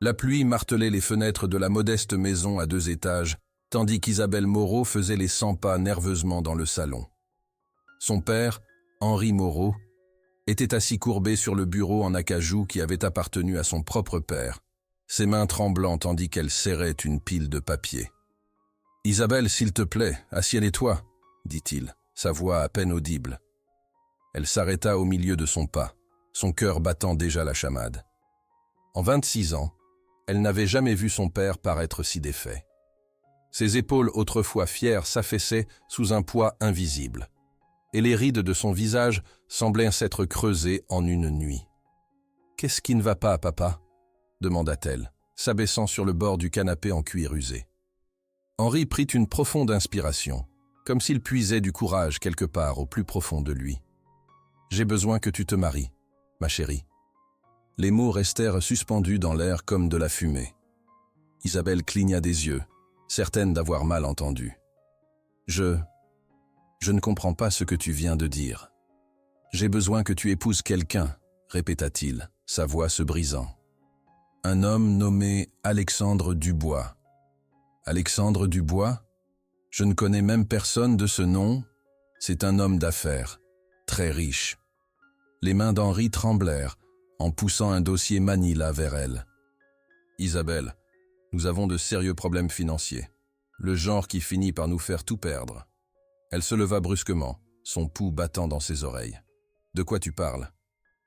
La pluie martelait les fenêtres de la modeste maison à 2 étages, tandis qu'Isabelle Moreau faisait les 100 pas nerveusement dans le salon. Son père, Henri Moreau, était assis courbé sur le bureau en acajou qui avait appartenu à son propre père, ses mains tremblant tandis qu'elle serrait une pile de papier. « Isabelle, s'il te plaît, assieds-toi » dit-il, sa voix à peine audible. Elle s'arrêta au milieu de son pas, son cœur battant déjà la chamade. En 26 ans, elle n'avait jamais vu son père paraître si défait. Ses épaules autrefois fières s'affaissaient sous un poids invisible, et les rides de son visage semblaient s'être creusées en une nuit. « Qu'est-ce qui ne va pas, papa ?» demanda-t-elle, s'abaissant sur le bord du canapé en cuir usé. Henri prit une profonde inspiration, comme s'il puisait du courage quelque part au plus profond de lui. « J'ai besoin que tu te maries, ma chérie. » Les mots restèrent suspendus dans l'air comme de la fumée. Isabelle cligna des yeux, certaine d'avoir mal entendu. « Je ne comprends pas ce que tu viens de dire. J'ai besoin que tu épouses quelqu'un, répéta-t-il, sa voix se brisant. Un homme nommé Alexandre Dubois. Alexandre Dubois? Je ne connais même personne de ce nom. C'est un homme d'affaires, très riche. Les mains d'Henri tremblèrent en poussant un dossier Manila vers elle. Isabelle, nous avons de sérieux problèmes financiers. Le genre qui finit par nous faire tout perdre. Elle se leva brusquement, son pouls battant dans ses oreilles. De quoi tu parles?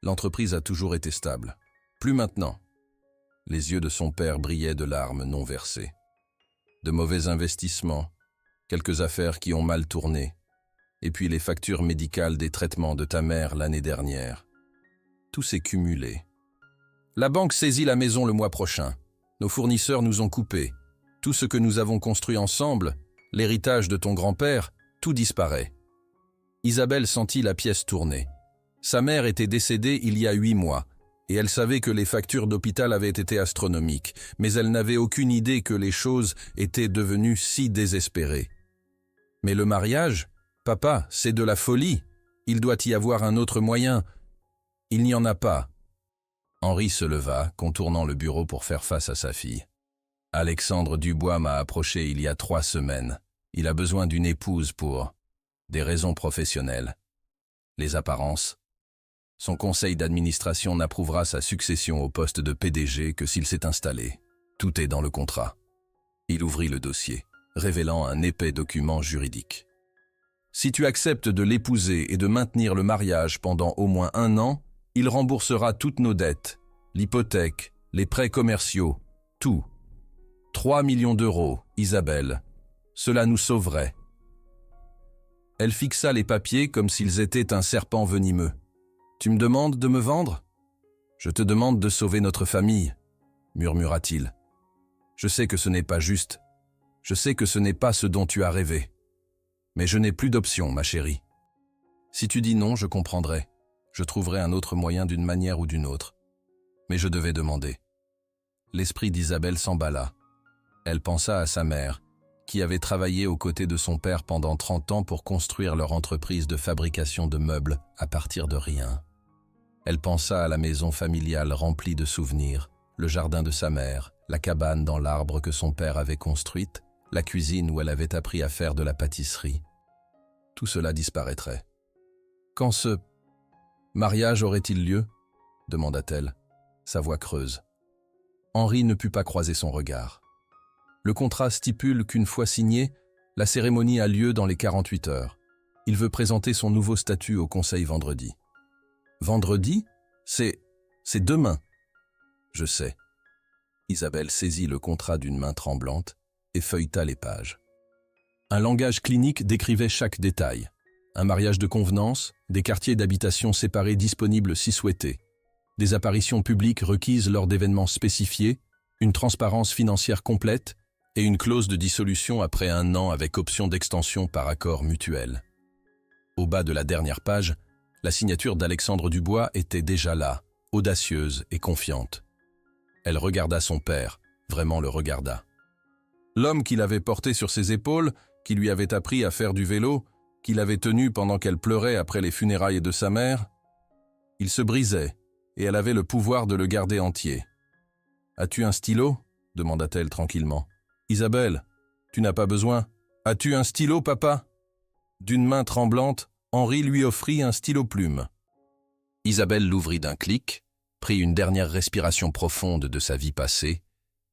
L'entreprise a toujours été stable. Plus maintenant. Les yeux de son père brillaient de larmes non versées. De mauvais investissements, quelques affaires qui ont mal tourné, et puis les factures médicales des traitements de ta mère l'année dernière. Tout s'est cumulé. La banque saisit la maison le mois prochain. Nos fournisseurs nous ont coupés. Tout ce que nous avons construit ensemble, l'héritage de ton grand-père, tout disparaît. Isabelle sentit la pièce tourner. Sa mère était décédée il y a 8 mois, et elle savait que les factures d'hôpital avaient été astronomiques, mais elle n'avait aucune idée que les choses étaient devenues si désespérées. Mais le mariage, papa, c'est de la folie. Il doit y avoir un autre moyen. Il n'y en a pas. Henri se leva, contournant le bureau pour faire face à sa fille. Alexandre Dubois m'a approché il y a 3 semaines. Il a besoin d'une épouse pour des raisons professionnelles. Les apparences. Son conseil d'administration n'approuvera sa succession au poste de PDG que s'il s'est installé. Tout est dans le contrat. Il ouvrit le dossier, révélant un épais document juridique. Si tu acceptes de l'épouser et de maintenir le mariage pendant au moins 1 an, il remboursera toutes nos dettes, l'hypothèque, les prêts commerciaux, tout. 3 millions d'euros, Isabelle. Cela nous sauverait. Elle fixa les papiers comme s'ils étaient un serpent venimeux. Tu me demandes de me vendre? Je te demande de sauver notre famille, murmura-t-il. Je sais que ce n'est pas juste. Je sais que ce n'est pas ce dont tu as rêvé. Mais je n'ai plus d'option, ma chérie. Si tu dis non, je comprendrai. Je trouverai un autre moyen d'une manière ou d'une autre. Mais je devais demander. L'esprit d'Isabelle s'emballa. Elle pensa à sa mère, qui avait travaillé aux côtés de son père pendant 30 ans pour construire leur entreprise de fabrication de meubles à partir de rien. Elle pensa à la maison familiale remplie de souvenirs, le jardin de sa mère, la cabane dans l'arbre que son père avait construite, la cuisine où elle avait appris à faire de la pâtisserie. Tout cela disparaîtrait. Quand ce mariage aurait-il lieu? Demanda-t-elle, sa voix creuse. Henri ne put pas croiser son regard. Le contrat stipule qu'une fois signé, la cérémonie a lieu dans les 48 heures. Il veut présenter son nouveau statut au conseil vendredi. Vendredi? C'est demain. Je sais. Isabelle saisit le contrat d'une main tremblante et feuilleta les pages. Un langage clinique décrivait chaque détail. Un mariage de convenance, des quartiers d'habitation séparés disponibles si souhaités, des apparitions publiques requises lors d'événements spécifiés, une transparence financière complète et une clause de dissolution après 1 an avec option d'extension par accord mutuel. Au bas de la dernière page, la signature d'Alexandre Dubois était déjà là, audacieuse et confiante. Elle regarda son père, vraiment le regarda. L'homme qu'il avait porté sur ses épaules, qui lui avait appris à faire du vélo, qu'il avait tenu pendant qu'elle pleurait après les funérailles de sa mère, il se brisait, et elle avait le pouvoir de le garder entier. As-tu un stylo » demanda-t-elle tranquillement. « Isabelle, tu n'as pas besoin. As-tu un stylo, papa » D'une main tremblante, Henri lui offrit un stylo-plume. Isabelle l'ouvrit d'un clic, prit une dernière respiration profonde de sa vie passée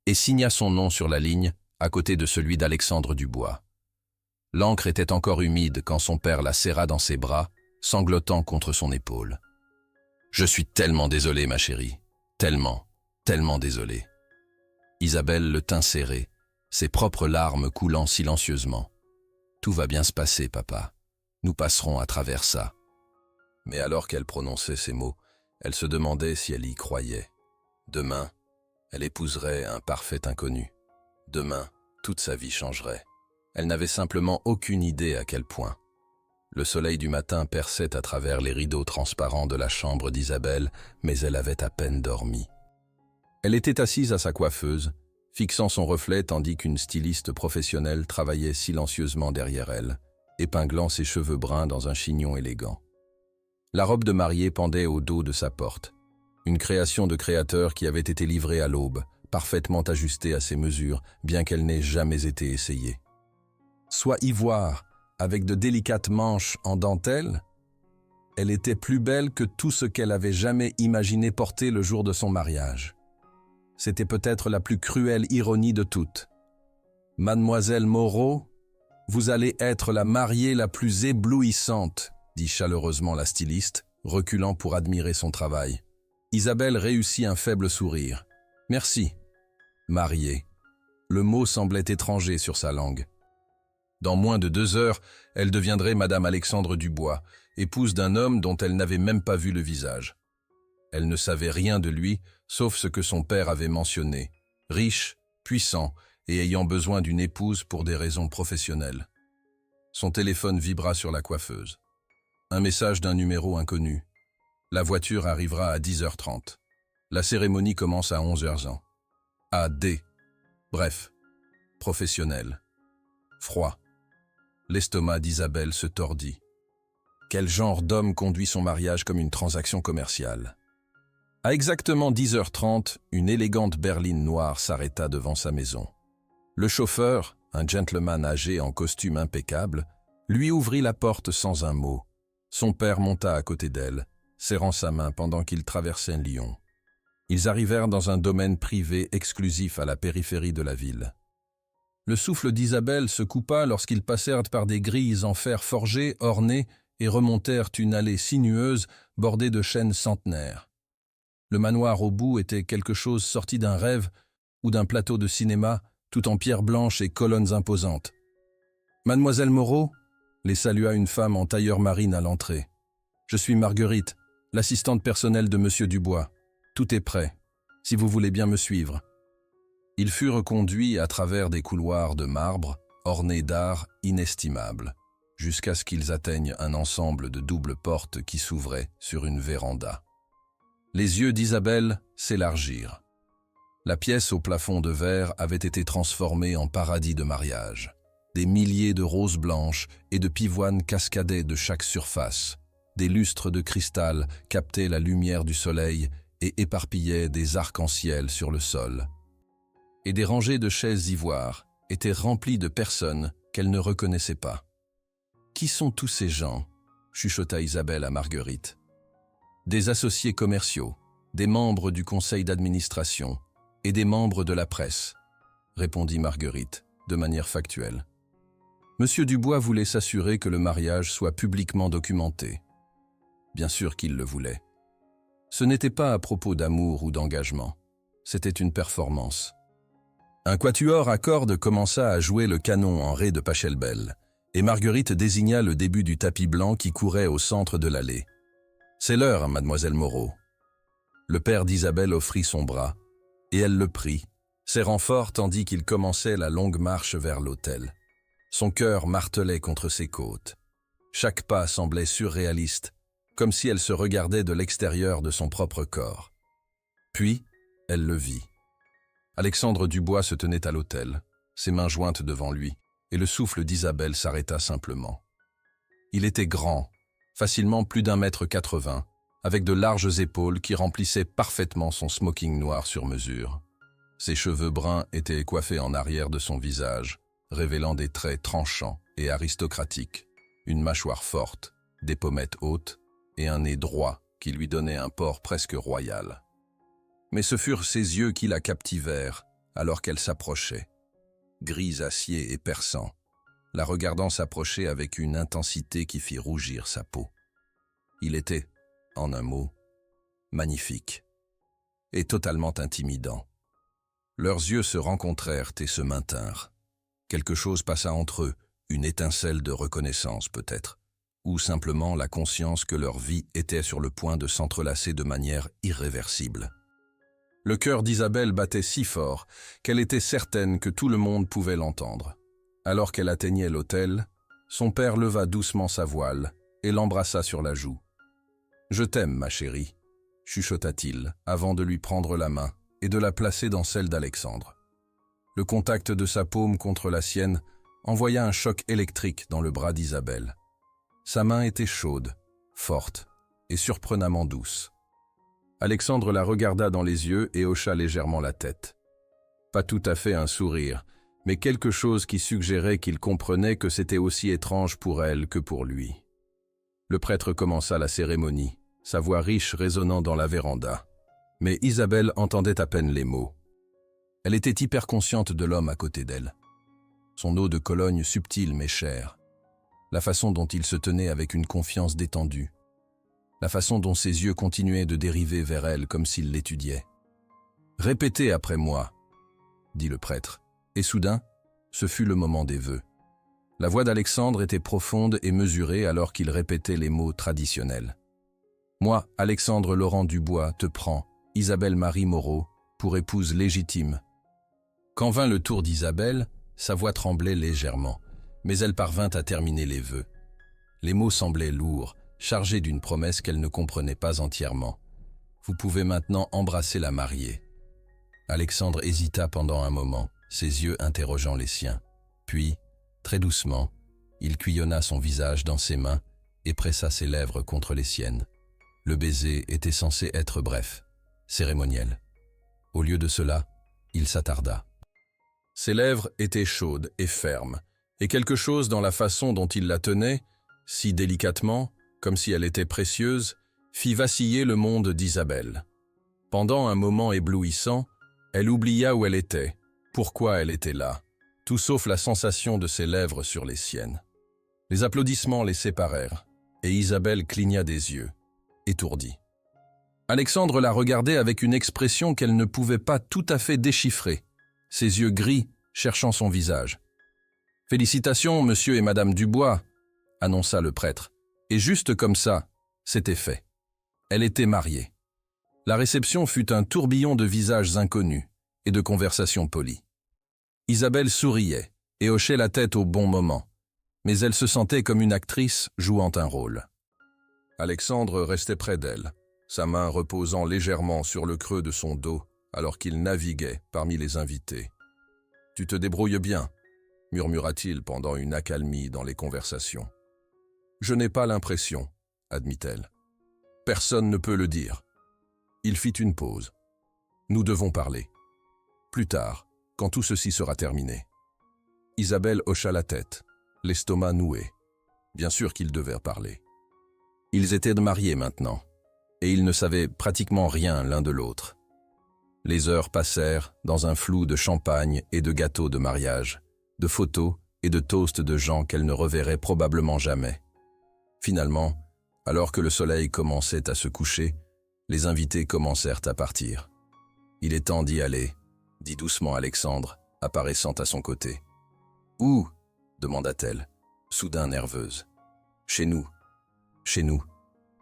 et signa son nom sur la ligne à côté de celui d'Alexandre Dubois. L'encre était encore humide quand son père la serra dans ses bras, sanglotant contre son épaule. « Je suis tellement désolé, ma chérie. Tellement, tellement désolé. » Isabelle le tint serré, ses propres larmes coulant silencieusement. « Tout va bien se passer, papa. Nous passerons à travers ça. » Mais alors qu'elle prononçait ces mots, elle se demandait si elle y croyait. Demain, elle épouserait un parfait inconnu. Demain, toute sa vie changerait. Elle n'avait simplement aucune idée à quel point. Le soleil du matin perçait à travers les rideaux transparents de la chambre d'Isabelle, mais elle avait à peine dormi. Elle était assise à sa coiffeuse, fixant son reflet tandis qu'une styliste professionnelle travaillait silencieusement derrière elle, épinglant ses cheveux bruns dans un chignon élégant. La robe de mariée pendait au dos de sa porte, une création de créateur qui avait été livrée à l'aube, parfaitement ajustée à ses mesures, bien qu'elle n'ait jamais été essayée. Soie ivoire, avec de délicates manches en dentelle, elle était plus belle que tout ce qu'elle avait jamais imaginé porter le jour de son mariage. C'était peut-être la plus cruelle ironie de toutes. « Mademoiselle Moreau, vous allez être la mariée la plus éblouissante », dit chaleureusement la styliste, reculant pour admirer son travail. Isabelle réussit un faible sourire. « Merci. »« Mariée ». Le mot semblait étranger sur sa langue. Dans moins de 2 heures, elle deviendrait Madame Alexandre Dubois, épouse d'un homme dont elle n'avait même pas vu le visage. Elle ne savait rien de lui, sauf ce que son père avait mentionné, riche, puissant et ayant besoin d'une épouse pour des raisons professionnelles. Son téléphone vibra sur la coiffeuse. Un message d'un numéro inconnu. La voiture arrivera à 10h30. La cérémonie commence à 11h. A.D. Bref, professionnel. Froid. L'estomac d'Isabelle se tordit. Quel genre d'homme conduit son mariage comme une transaction commerciale? À exactement 10h30, une élégante berline noire s'arrêta devant sa maison. Le chauffeur, un gentleman âgé en costume impeccable, lui ouvrit la porte sans un mot. Son père monta à côté d'elle, serrant sa main pendant qu'ils traversaient Lyon. Ils arrivèrent dans un domaine privé exclusif à la périphérie de la ville. Le souffle d'Isabelle se coupa lorsqu'ils passèrent par des grilles en fer forgé, ornées, et remontèrent une allée sinueuse bordée de chênes centenaires. Le manoir au bout était quelque chose sorti d'un rêve ou d'un plateau de cinéma, tout en pierre blanche et colonnes imposantes. « Mademoiselle Moreau » les salua une femme en tailleur marine à l'entrée. « Je suis Marguerite, l'assistante personnelle de Monsieur Dubois. Tout est prêt, si vous voulez bien me suivre. » Ils furent reconduits à travers des couloirs de marbre, ornés d'art inestimables, jusqu'à ce qu'ils atteignent un ensemble de doubles portes qui s'ouvraient sur une véranda. Les yeux d'Isabelle s'élargirent. La pièce au plafond de verre avait été transformée en paradis de mariage. Des milliers de roses blanches et de pivoines cascadaient de chaque surface. Des lustres de cristal captaient la lumière du soleil et éparpillaient des arcs-en-ciel sur le sol. Et des rangées de chaises ivoires étaient remplies de personnes qu'elle ne reconnaissait pas. « Qui sont tous ces gens ?» chuchota Isabelle à Marguerite. « Des associés commerciaux, des membres du conseil d'administration et des membres de la presse, » répondit Marguerite, de manière factuelle. Monsieur Dubois voulait s'assurer que le mariage soit publiquement documenté. Bien sûr qu'il le voulait. Ce n'était pas à propos d'amour ou d'engagement, c'était une performance. Un quatuor à cordes commença à jouer le canon en ré de Pachelbel, et Marguerite désigna le début du tapis blanc qui courait au centre de l'allée. « C'est l'heure, mademoiselle Moreau. » Le père d'Isabelle offrit son bras, et elle le prit, serrant fort tandis qu'il commençait la longue marche vers l'autel. Son cœur martelait contre ses côtes. Chaque pas semblait surréaliste, comme si elle se regardait de l'extérieur de son propre corps. Puis, elle le vit. Alexandre Dubois se tenait à l'autel, ses mains jointes devant lui, et le souffle d'Isabelle s'arrêta simplement. Il était grand, facilement plus d'1,80 m, avec de larges épaules qui remplissaient parfaitement son smoking noir sur mesure. Ses cheveux bruns étaient coiffés en arrière de son visage, révélant des traits tranchants et aristocratiques, une mâchoire forte, des pommettes hautes et un nez droit qui lui donnait un port presque royal. Mais ce furent ses yeux qui la captivèrent alors qu'elle s'approchait, gris acier et perçant, la regardant s'approcher avec une intensité qui fit rougir sa peau. Il était, en un mot, magnifique et totalement intimidant. Leurs yeux se rencontrèrent et se maintinrent. Quelque chose passa entre eux, une étincelle de reconnaissance peut-être, ou simplement la conscience que leur vie était sur le point de s'entrelacer de manière irréversible. Le cœur d'Isabelle battait si fort qu'elle était certaine que tout le monde pouvait l'entendre. Alors qu'elle atteignait l'autel, son père leva doucement sa voile et l'embrassa sur la joue. « Je t'aime, ma chérie », chuchota-t-il avant de lui prendre la main et de la placer dans celle d'Alexandre. Le contact de sa paume contre la sienne envoya un choc électrique dans le bras d'Isabelle. Sa main était chaude, forte et surprenamment douce. Alexandre la regarda dans les yeux et hocha légèrement la tête. Pas tout à fait un sourire, mais quelque chose qui suggérait qu'il comprenait que c'était aussi étrange pour elle que pour lui. Le prêtre commença la cérémonie, sa voix riche résonnant dans la véranda. Mais Isabelle entendait à peine les mots. Elle était hyper consciente de l'homme à côté d'elle. Son eau de Cologne subtile mais chère. La façon dont il se tenait avec une confiance détendue. La façon dont ses yeux continuaient de dériver vers elle comme s'il l'étudiait. « Répétez après moi », dit le prêtre. Et soudain, ce fut le moment des vœux. La voix d'Alexandre était profonde et mesurée alors qu'il répétait les mots traditionnels. « Moi, Alexandre Laurent Dubois, te prends, Isabelle Marie Moreau, pour épouse légitime. » Quand vint le tour d'Isabelle, sa voix tremblait légèrement, mais elle parvint à terminer les vœux. Les mots semblaient lourds, chargés d'une promesse qu'elle ne comprenait pas entièrement. « Vous pouvez maintenant embrasser la mariée. » Alexandre hésita pendant un moment, ses yeux interrogeant les siens. Puis, très doucement, il cuillonna son visage dans ses mains et pressa ses lèvres contre les siennes. Le baiser était censé être bref, cérémoniel. Au lieu de cela, il s'attarda. Ses lèvres étaient chaudes et fermes, et quelque chose dans la façon dont il la tenait, si délicatement, comme si elle était précieuse, fit vaciller le monde d'Isabelle. Pendant un moment éblouissant, elle oublia où elle était, pourquoi elle était là, tout sauf la sensation de ses lèvres sur les siennes. Les applaudissements les séparèrent, et Isabelle cligna des yeux, étourdie. Alexandre la regardait avec une expression qu'elle ne pouvait pas tout à fait déchiffrer, ses yeux gris cherchant son visage. « Félicitations, monsieur et madame Dubois », annonça le prêtre, et juste comme ça, c'était fait. Elle était mariée. La réception fut un tourbillon de visages inconnus et de conversations polies. Isabelle souriait et hochait la tête au bon moment, mais elle se sentait comme une actrice jouant un rôle. Alexandre restait près d'elle, sa main reposant légèrement sur le creux de son dos alors qu'il naviguait parmi les invités. « Tu te débrouilles bien », murmura-t-il pendant une accalmie dans les conversations. « Je n'ai pas l'impression », admit-elle. « Personne ne peut le dire. » Il fit une pause. « Nous devons parler. Plus tard, quand tout ceci sera terminé. » Isabelle hocha la tête, l'estomac noué. Bien sûr qu'ils devaient parler. Ils étaient mariés maintenant, et ils ne savaient pratiquement rien l'un de l'autre. Les heures passèrent dans un flou de champagne et de gâteaux de mariage, de photos et de toasts de gens qu'elle ne reverrait probablement jamais. Finalement, alors que le soleil commençait à se coucher, les invités commencèrent à partir. « Il est temps d'y aller », dit doucement Alexandre, apparaissant à son côté. « Où » demanda-t-elle, soudain nerveuse. « Chez nous. Chez nous. »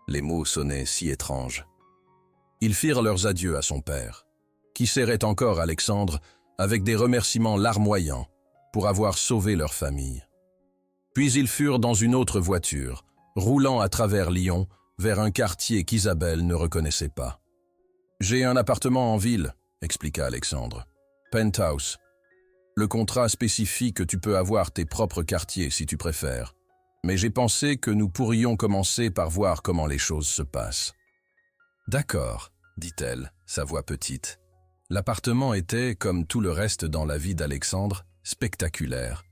Les mots sonnaient si étranges. Ils firent leurs adieux à son père, qui serrait encore Alexandre avec des remerciements larmoyants pour avoir sauvé leur famille. Puis ils furent dans une autre voiture, roulant à travers Lyon vers un quartier qu'Isabelle ne reconnaissait pas. « J'ai un appartement en ville », expliqua Alexandre. « Penthouse. Le contrat spécifie que tu peux avoir tes propres quartiers si tu préfères. Mais j'ai pensé que nous pourrions commencer par voir comment les choses se passent. »« D'accord, dit-elle, sa voix petite. L'appartement était, comme tout le reste dans la vie d'Alexandre, spectaculaire.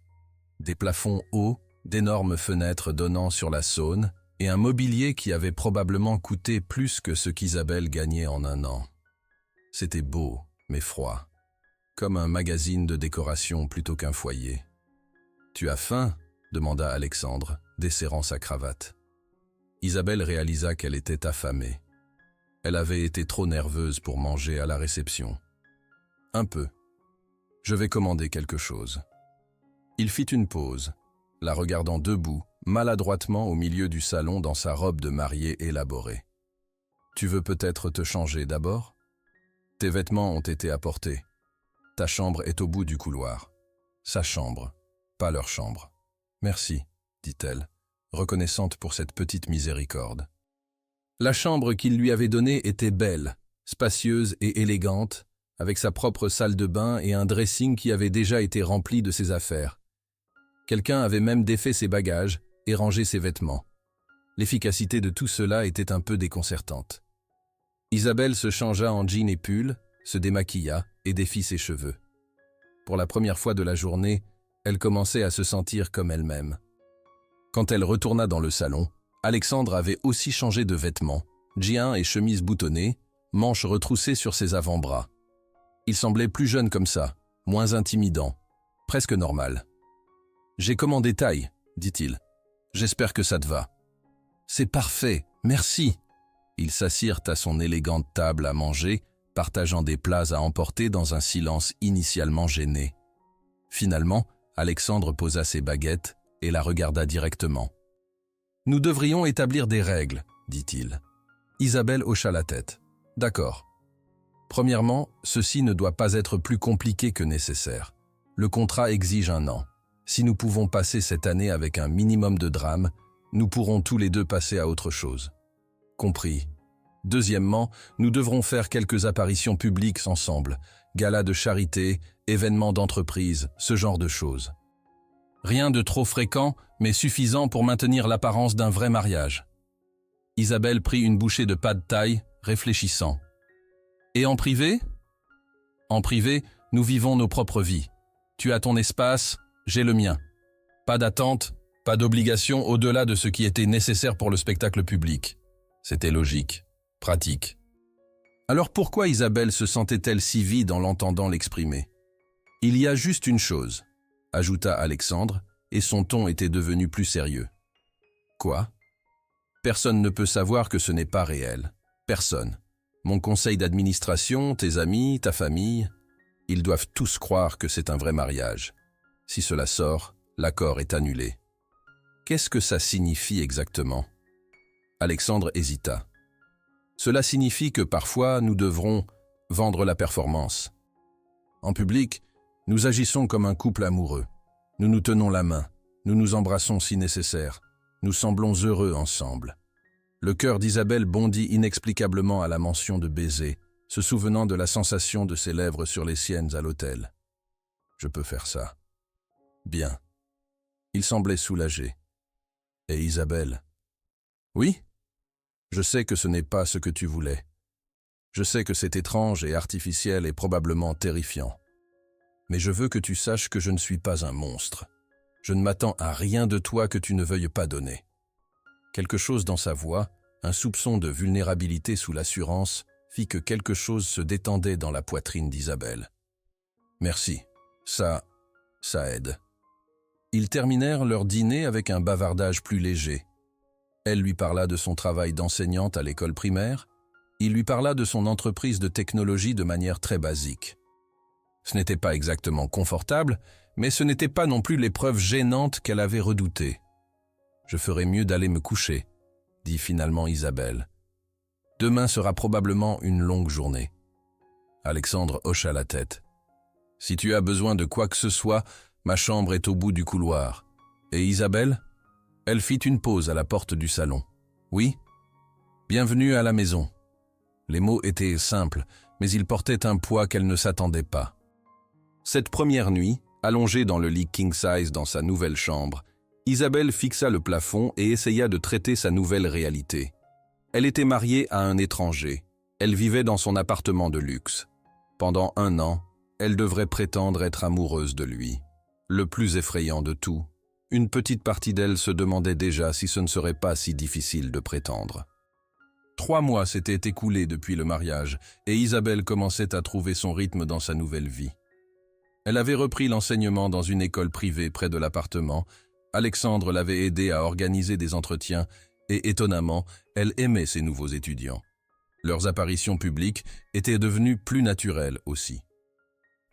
Des plafonds hauts, d'énormes fenêtres donnant sur la Saône, et un mobilier qui avait probablement coûté plus que ce qu'Isabelle gagnait en un an. C'était beau, mais froid, comme un magazine de décoration plutôt qu'un foyer. « Tu as faim ?» demanda Alexandre, desserrant sa cravate. Isabelle réalisa qu'elle était affamée. Elle avait été trop nerveuse pour manger à la réception. « Un peu. Je vais commander quelque chose. » Il fit une pause, la regardant debout, maladroitement au milieu du salon dans sa robe de mariée élaborée. « Tu veux peut-être te changer d'abord ? Tes vêtements ont été apportés. Ta chambre est au bout du couloir. Sa chambre, pas leur chambre. Merci, dit-elle, reconnaissante pour cette petite miséricorde. La chambre qu'il lui avait donnée était belle, spacieuse et élégante, avec sa propre salle de bain et un dressing qui avait déjà été rempli de ses affaires. Quelqu'un avait même défait ses bagages et rangé ses vêtements. L'efficacité de tout cela était un peu déconcertante. Isabelle se changea en jean et pull, se démaquilla et défit ses cheveux. Pour la première fois de la journée, elle commençait à se sentir comme elle-même. Quand elle retourna dans le salon, Alexandre avait aussi changé de vêtements, jean et chemise boutonnée, manches retroussées sur ses avant-bras. Il semblait plus jeune comme ça, moins intimidant, presque normal. « J'ai commandé taille, dit-il. J'espère que ça te va. »« C'est parfait, merci. » Ils s'assirent à son élégante table à manger, partageant des plats à emporter dans un silence initialement gêné. Finalement, Alexandre posa ses baguettes et la regarda directement. « Nous devrions établir des règles, dit-il. Isabelle hocha la tête. « D'accord. Premièrement, ceci ne doit pas être plus compliqué que nécessaire. Le contrat exige 1 an. Si nous pouvons passer cette année avec un minimum de drame, nous pourrons tous les deux passer à autre chose. Compris. Deuxièmement, nous devrons faire quelques apparitions publiques ensemble, galas de charité, événements d'entreprise, ce genre de choses. Rien de trop fréquent, mais suffisant pour maintenir l'apparence d'un vrai mariage. » Isabelle prit une bouchée de pad thaï, réfléchissant. « Et en privé ? » ?»« En privé, nous vivons nos propres vies. Tu as ton espace, j'ai le mien. Pas d'attente, pas d'obligation au-delà de ce qui était nécessaire pour le spectacle public. » C'était logique, pratique. Alors pourquoi Isabelle se sentait-elle si vide en l'entendant l'exprimer ? « Il y a juste une chose, » ajouta Alexandre, et son ton était devenu plus sérieux. « Quoi ? Personne ne peut savoir que ce n'est pas réel. Personne. Mon conseil d'administration, tes amis, ta famille, ils doivent tous croire que c'est un vrai mariage. Si cela sort, l'accord est annulé. » « Qu'est-ce que ça signifie exactement ?» Alexandre hésita. « Cela signifie que parfois nous devrons vendre la performance. En public, nous agissons comme un couple amoureux. Nous nous tenons la main, nous nous embrassons si nécessaire. Nous semblons heureux ensemble. » Le cœur d'Isabelle bondit inexplicablement à la mention de baiser, se souvenant de la sensation de ses lèvres sur les siennes à l'hôtel. « Je peux faire ça. » « Bien. » Il semblait soulagé. « Et Isabelle ? » « Oui ? Je sais que ce n'est pas ce que tu voulais. Je sais que c'est étrange et artificiel et probablement terrifiant. Mais je veux que tu saches que je ne suis pas un monstre. Je ne m'attends à rien de toi que tu ne veuilles pas donner. » Quelque chose dans sa voix, un soupçon de vulnérabilité sous l'assurance, fit que quelque chose se détendait dans la poitrine d'Isabelle. « Merci. Ça aide. » Ils terminèrent leur dîner avec un bavardage plus léger. Elle lui parla de son travail d'enseignante à l'école primaire. Il lui parla de son entreprise de technologie de manière très basique. Ce n'était pas exactement confortable, mais ce n'était pas non plus l'épreuve gênante qu'elle avait redoutée. « Je ferais mieux d'aller me coucher, » dit finalement Isabelle. « Demain sera probablement une longue journée. » Alexandre hocha la tête. « Si tu as besoin de quoi que ce soit, ma chambre est au bout du couloir. Et Isabelle ?» Elle fit une pause à la porte du salon. « Oui ? Bienvenue à la maison. » Les mots étaient simples, mais ils portaient un poids qu'elle ne s'attendait pas. Cette première nuit, allongée dans le lit king-size dans sa nouvelle chambre, Isabelle fixa le plafond et essaya de traiter sa nouvelle réalité. Elle était mariée à un étranger. Elle vivait dans son appartement de luxe. Pendant 1 an, elle devrait prétendre être amoureuse de lui. Le plus effrayant de tout, une petite partie d'elle se demandait déjà si ce ne serait pas si difficile de prétendre. 3 mois s'étaient écoulés depuis le mariage et Isabelle commençait à trouver son rythme dans sa nouvelle vie. Elle avait repris l'enseignement dans une école privée près de l'appartement. Alexandre l'avait aidée à organiser des entretiens et, étonnamment, elle aimait ses nouveaux étudiants. Leurs apparitions publiques étaient devenues plus naturelles aussi.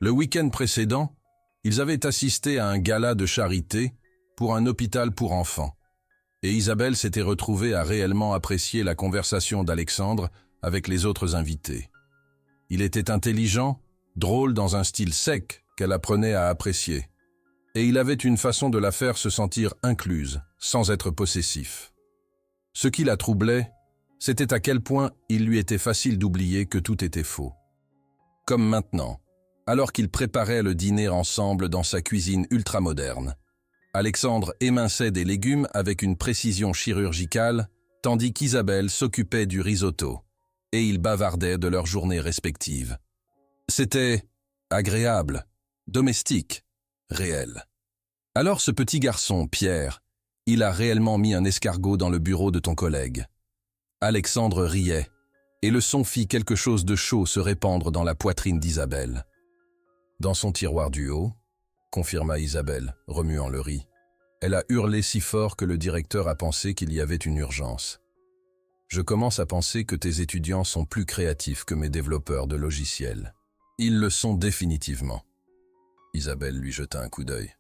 Le week-end précédent, ils avaient assisté à un gala de charité pour un hôpital pour enfants. Et Isabelle s'était retrouvée à réellement apprécier la conversation d'Alexandre avec les autres invités. Il était intelligent, drôle dans un style sec qu'elle apprenait à apprécier. Et il avait une façon de la faire se sentir incluse, sans être possessif. Ce qui la troublait, c'était à quel point il lui était facile d'oublier que tout était faux. Comme maintenant, alors qu'ils préparaient le dîner ensemble dans sa cuisine ultramoderne. Alexandre éminçait des légumes avec une précision chirurgicale, tandis qu'Isabelle s'occupait du risotto, et ils bavardaient de leurs journées respectives. C'était agréable, domestique, réel. Alors ce petit garçon, Pierre, il a réellement mis un escargot dans le bureau de ton collègue. Alexandre riait, et le son fit quelque chose de chaud se répandre dans la poitrine d'Isabelle. Dans son tiroir du haut, confirma Isabelle, remuant le riz. Elle a hurlé si fort que le directeur a pensé qu'il y avait une urgence. Je commence à penser que tes étudiants sont plus créatifs que mes développeurs de logiciels. Ils le sont définitivement. Isabelle lui jeta un coup d'œil.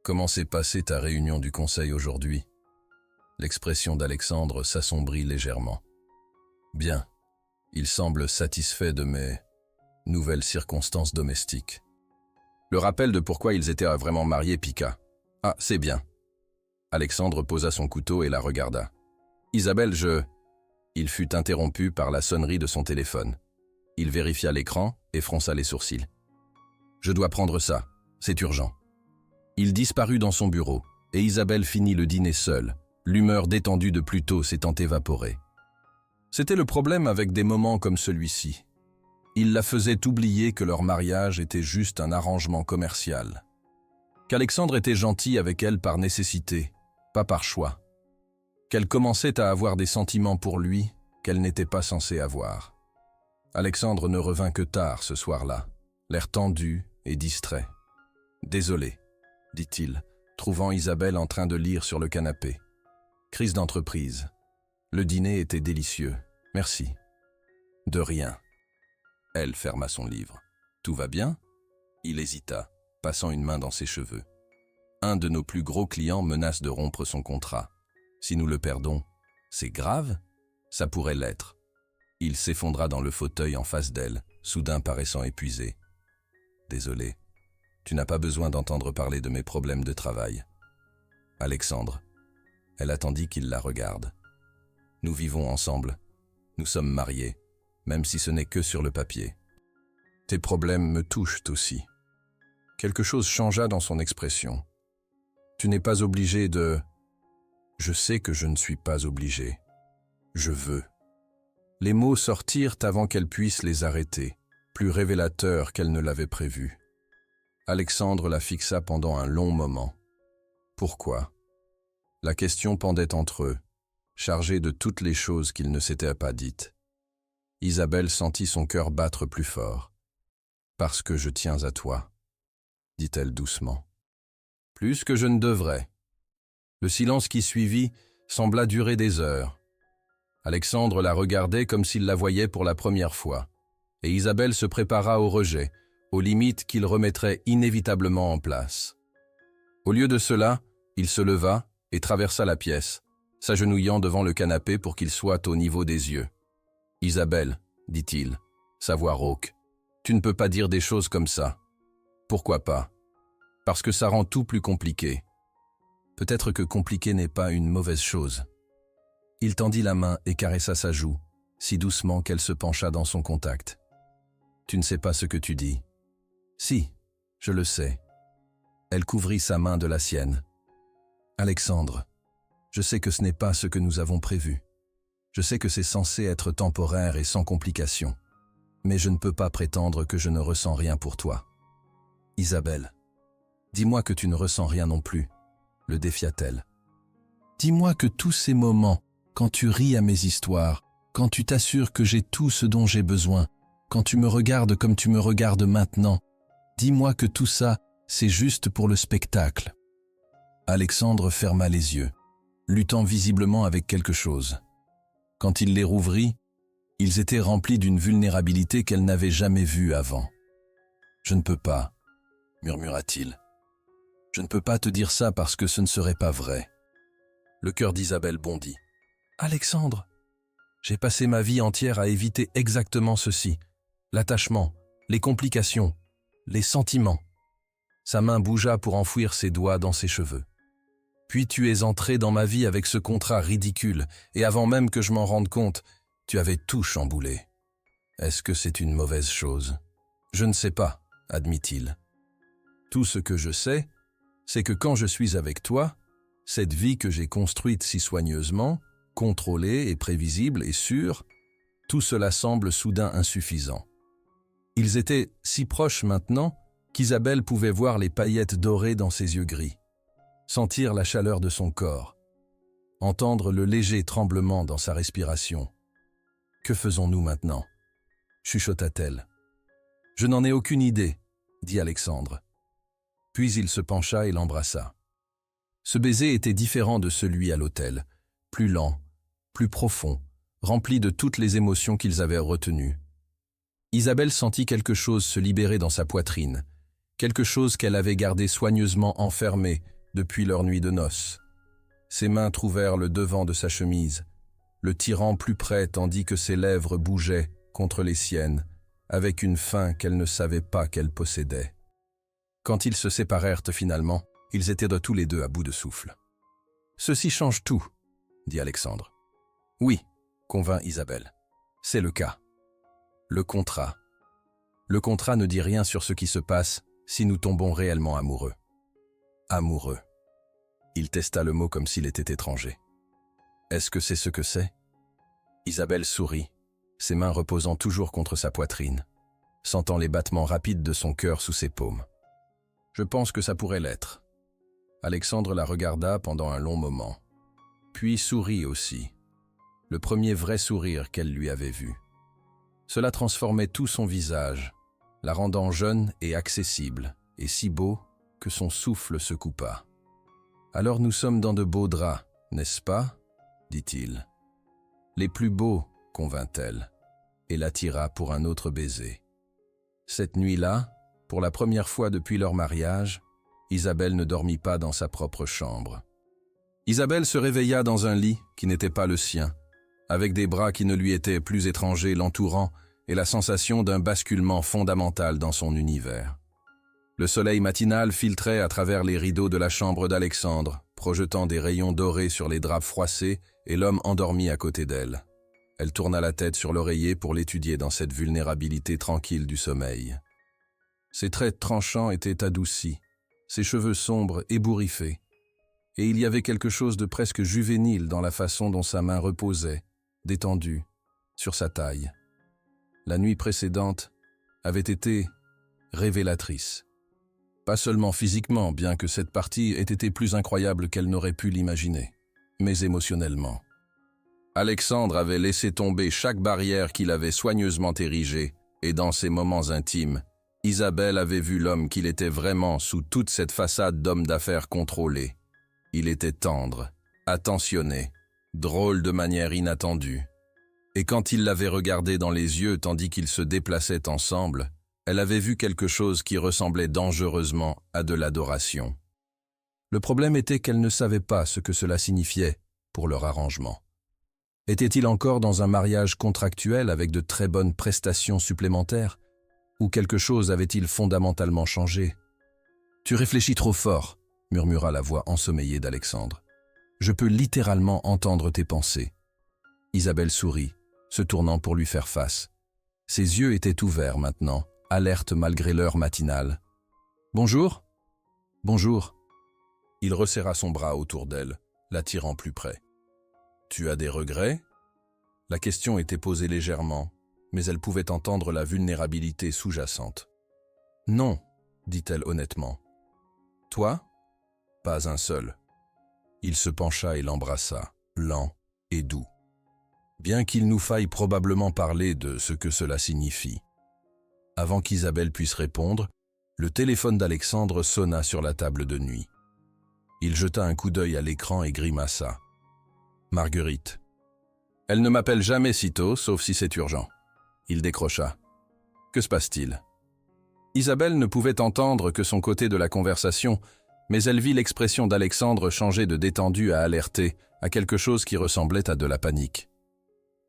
Comment s'est passée ta réunion du conseil aujourd'hui? L'expression d'Alexandre s'assombrit légèrement. Bien. Il semble satisfait de mes nouvelles circonstances domestiques. Le rappel de pourquoi ils étaient vraiment mariés piqua. Ah, c'est bien. Alexandre posa son couteau et la regarda. Isabelle, Il fut interrompu par la sonnerie de son téléphone. Il vérifia l'écran et fronça les sourcils. Je dois prendre ça, c'est urgent. Il disparut dans son bureau et Isabelle finit le dîner seule. L'humeur détendue de plus tôt s'étant évaporée. C'était le problème avec des moments comme celui-ci. Il la faisait oublier que leur mariage était juste un arrangement commercial. Qu'Alexandre était gentil avec elle par nécessité, pas par choix. Qu'elle commençait à avoir des sentiments pour lui qu'elle n'était pas censée avoir. Alexandre ne revint que tard ce soir-là, l'air tendu et distrait. « Désolé », dit-il, trouvant Isabelle en train de lire sur le canapé. Crise d'entreprise. Le dîner était délicieux. Merci. De rien. Elle ferma son livre. Tout va bien? Il hésita, passant une main dans ses cheveux. Un de nos plus gros clients menace de rompre son contrat. Si nous le perdons, c'est grave? Ça pourrait l'être. Il s'effondra dans le fauteuil en face d'elle, soudain paraissant épuisé. Désolé, tu n'as pas besoin d'entendre parler de mes problèmes de travail. Alexandre. Elle attendit qu'il la regarde. Nous vivons ensemble. Nous sommes mariés, même si ce n'est que sur le papier. Tes problèmes me touchent aussi. Quelque chose changea dans son expression. Tu n'es pas obligé de... Je sais que je ne suis pas obligé. Je veux. Les mots sortirent avant qu'elle puisse les arrêter, plus révélateurs qu'elle ne l'avait prévu. Alexandre la fixa pendant un long moment. Pourquoi? La question pendait entre eux, chargée de toutes les choses qu'il ne s'était pas dites. Isabelle sentit son cœur battre plus fort. « Parce que je tiens à toi », dit-elle doucement. « Plus que je ne devrais. » Le silence qui suivit sembla durer des heures. Alexandre la regardait comme s'il la voyait pour la première fois, et Isabelle se prépara au rejet, aux limites qu'il remettrait inévitablement en place. Au lieu de cela, il se leva et traversa la pièce, s'agenouillant devant le canapé pour qu'il soit au niveau des yeux. « Isabelle, dit-il, sa voix rauque, tu ne peux pas dire des choses comme ça. Pourquoi pas? Parce que ça rend tout plus compliqué. Peut-être que compliqué n'est pas une mauvaise chose. » Il tendit la main et caressa sa joue, si doucement qu'elle se pencha dans son contact. « Tu ne sais pas ce que tu dis. »« Si, je le sais. » Elle couvrit sa main de la sienne. « Alexandre, je sais que ce n'est pas ce que nous avons prévu. Je sais que c'est censé être temporaire et sans complications. Mais je ne peux pas prétendre que je ne ressens rien pour toi. Isabelle, dis-moi que tu ne ressens rien non plus, le défia-t-elle. Dis-moi que tous ces moments, quand tu ris à mes histoires, quand tu t'assures que j'ai tout ce dont j'ai besoin, quand tu me regardes comme tu me regardes maintenant, dis-moi que tout ça, c'est juste pour le spectacle. Alexandre ferma les yeux, luttant visiblement avec quelque chose. Quand il les rouvrit, ils étaient remplis d'une vulnérabilité qu'elle n'avait jamais vue avant. « Je ne peux pas, » murmura-t-il. « Je ne peux pas te dire ça parce que ce ne serait pas vrai. » Le cœur d'Isabelle bondit. « Alexandre, j'ai passé ma vie entière à éviter exactement ceci. L'attachement, les complications, les sentiments. » Sa main bougea pour enfouir ses doigts dans ses cheveux. « Puis tu es entré dans ma vie avec ce contrat ridicule, et avant même que je m'en rende compte, tu avais tout chamboulé. Est-ce que c'est une mauvaise chose? Je ne sais pas, admit-il. Tout ce que je sais, c'est que quand je suis avec toi, cette vie que j'ai construite si soigneusement, contrôlée et prévisible et sûre, tout cela semble soudain insuffisant. Ils étaient si proches maintenant qu'Isabelle pouvait voir les paillettes dorées dans ses yeux gris, sentir la chaleur de son corps, entendre le léger tremblement dans sa respiration. « Que faisons-nous maintenant » chuchota-t-elle. « Je n'en ai aucune idée, » dit Alexandre. Puis il se pencha et l'embrassa. Ce baiser était différent de celui à l'hôtel, plus lent, plus profond, rempli de toutes les émotions qu'ils avaient retenues. Isabelle sentit quelque chose se libérer dans sa poitrine, quelque chose qu'elle avait gardé soigneusement enfermé depuis leur nuit de noces. Ses mains trouvèrent le devant de sa chemise, le tirant plus près tandis que ses lèvres bougeaient contre les siennes, avec une faim qu'elle ne savait pas qu'elle possédait. Quand ils se séparèrent finalement, ils étaient de tous les deux à bout de souffle. « Ceci change tout, » dit Alexandre. « Oui, » convint Isabelle. « C'est le cas. Le contrat. Le contrat ne dit rien sur ce qui se passe si nous tombons réellement amoureux. » Amoureux. Il testa le mot comme s'il était étranger. « Est-ce que c'est ce que c'est ?» Isabelle sourit, ses mains reposant toujours contre sa poitrine, sentant les battements rapides de son cœur sous ses paumes. « Je pense que ça pourrait l'être. » Alexandre la regarda pendant un long moment, puis sourit aussi, le premier vrai sourire qu'elle lui avait vu. Cela transformait tout son visage, la rendant jeune et accessible, et si beau que son souffle se coupa. « Alors nous sommes dans de beaux draps, n'est-ce pas ?» dit-il. « Les plus beaux, » convint-elle, et l'attira pour un autre baiser. Cette nuit-là, pour la première fois depuis leur mariage, Isabelle ne dormit pas dans sa propre chambre. Isabelle se réveilla dans un lit qui n'était pas le sien, avec des bras qui ne lui étaient plus étrangers l'entourant et la sensation d'un basculement fondamental dans son univers. Le soleil matinal filtrait à travers les rideaux de la chambre d'Alexandre, projetant des rayons dorés sur les draps froissés et l'homme endormi à côté d'elle. Elle tourna la tête sur l'oreiller pour l'étudier dans cette vulnérabilité tranquille du sommeil. Ses traits tranchants étaient adoucis, ses cheveux sombres ébouriffés, et il y avait quelque chose de presque juvénile dans la façon dont sa main reposait, détendue, sur sa taille. La nuit précédente avait été révélatrice. Pas seulement physiquement, bien que cette partie ait été plus incroyable qu'elle n'aurait pu l'imaginer, mais émotionnellement. Alexandre avait laissé tomber chaque barrière qu'il avait soigneusement érigée, et dans ses moments intimes, Isabelle avait vu l'homme qu'il était vraiment sous toute cette façade d'homme d'affaires contrôlé. Il était tendre, attentionné, drôle de manière inattendue. Et quand il l'avait regardé dans les yeux tandis qu'ils se déplaçaient ensemble, elle avait vu quelque chose qui ressemblait dangereusement à de l'adoration. Le problème était qu'elle ne savait pas ce que cela signifiait pour leur arrangement. Était-il encore dans un mariage contractuel avec de très bonnes prestations supplémentaires? Ou quelque chose avait-il fondamentalement changé? « Tu réfléchis trop fort », murmura la voix ensommeillée d'Alexandre. « Je peux littéralement entendre tes pensées. » Isabelle sourit, se tournant pour lui faire face. Ses yeux étaient ouverts maintenant, alertes malgré l'heure matinale. « Bonjour ?»« Bonjour. » Il resserra son bras autour d'elle, l'attirant plus près. « Tu as des regrets ?» La question était posée légèrement, mais elle pouvait entendre la vulnérabilité sous-jacente. « Non, dit-elle honnêtement. « Toi ? Pas un seul. » Il se pencha et l'embrassa, lent et doux. Bien qu'il nous faille probablement parler de ce que cela signifie. Avant qu'Isabelle puisse répondre, le téléphone d'Alexandre sonna sur la table de nuit. Il jeta un coup d'œil à l'écran et grimaça. Marguerite. Elle ne m'appelle jamais sitôt, sauf si c'est urgent. Il décrocha. Que se passe-t-il ? Isabelle ne pouvait entendre que son côté de la conversation, mais elle vit l'expression d'Alexandre changer de détendu à alerté, à quelque chose qui ressemblait à de la panique.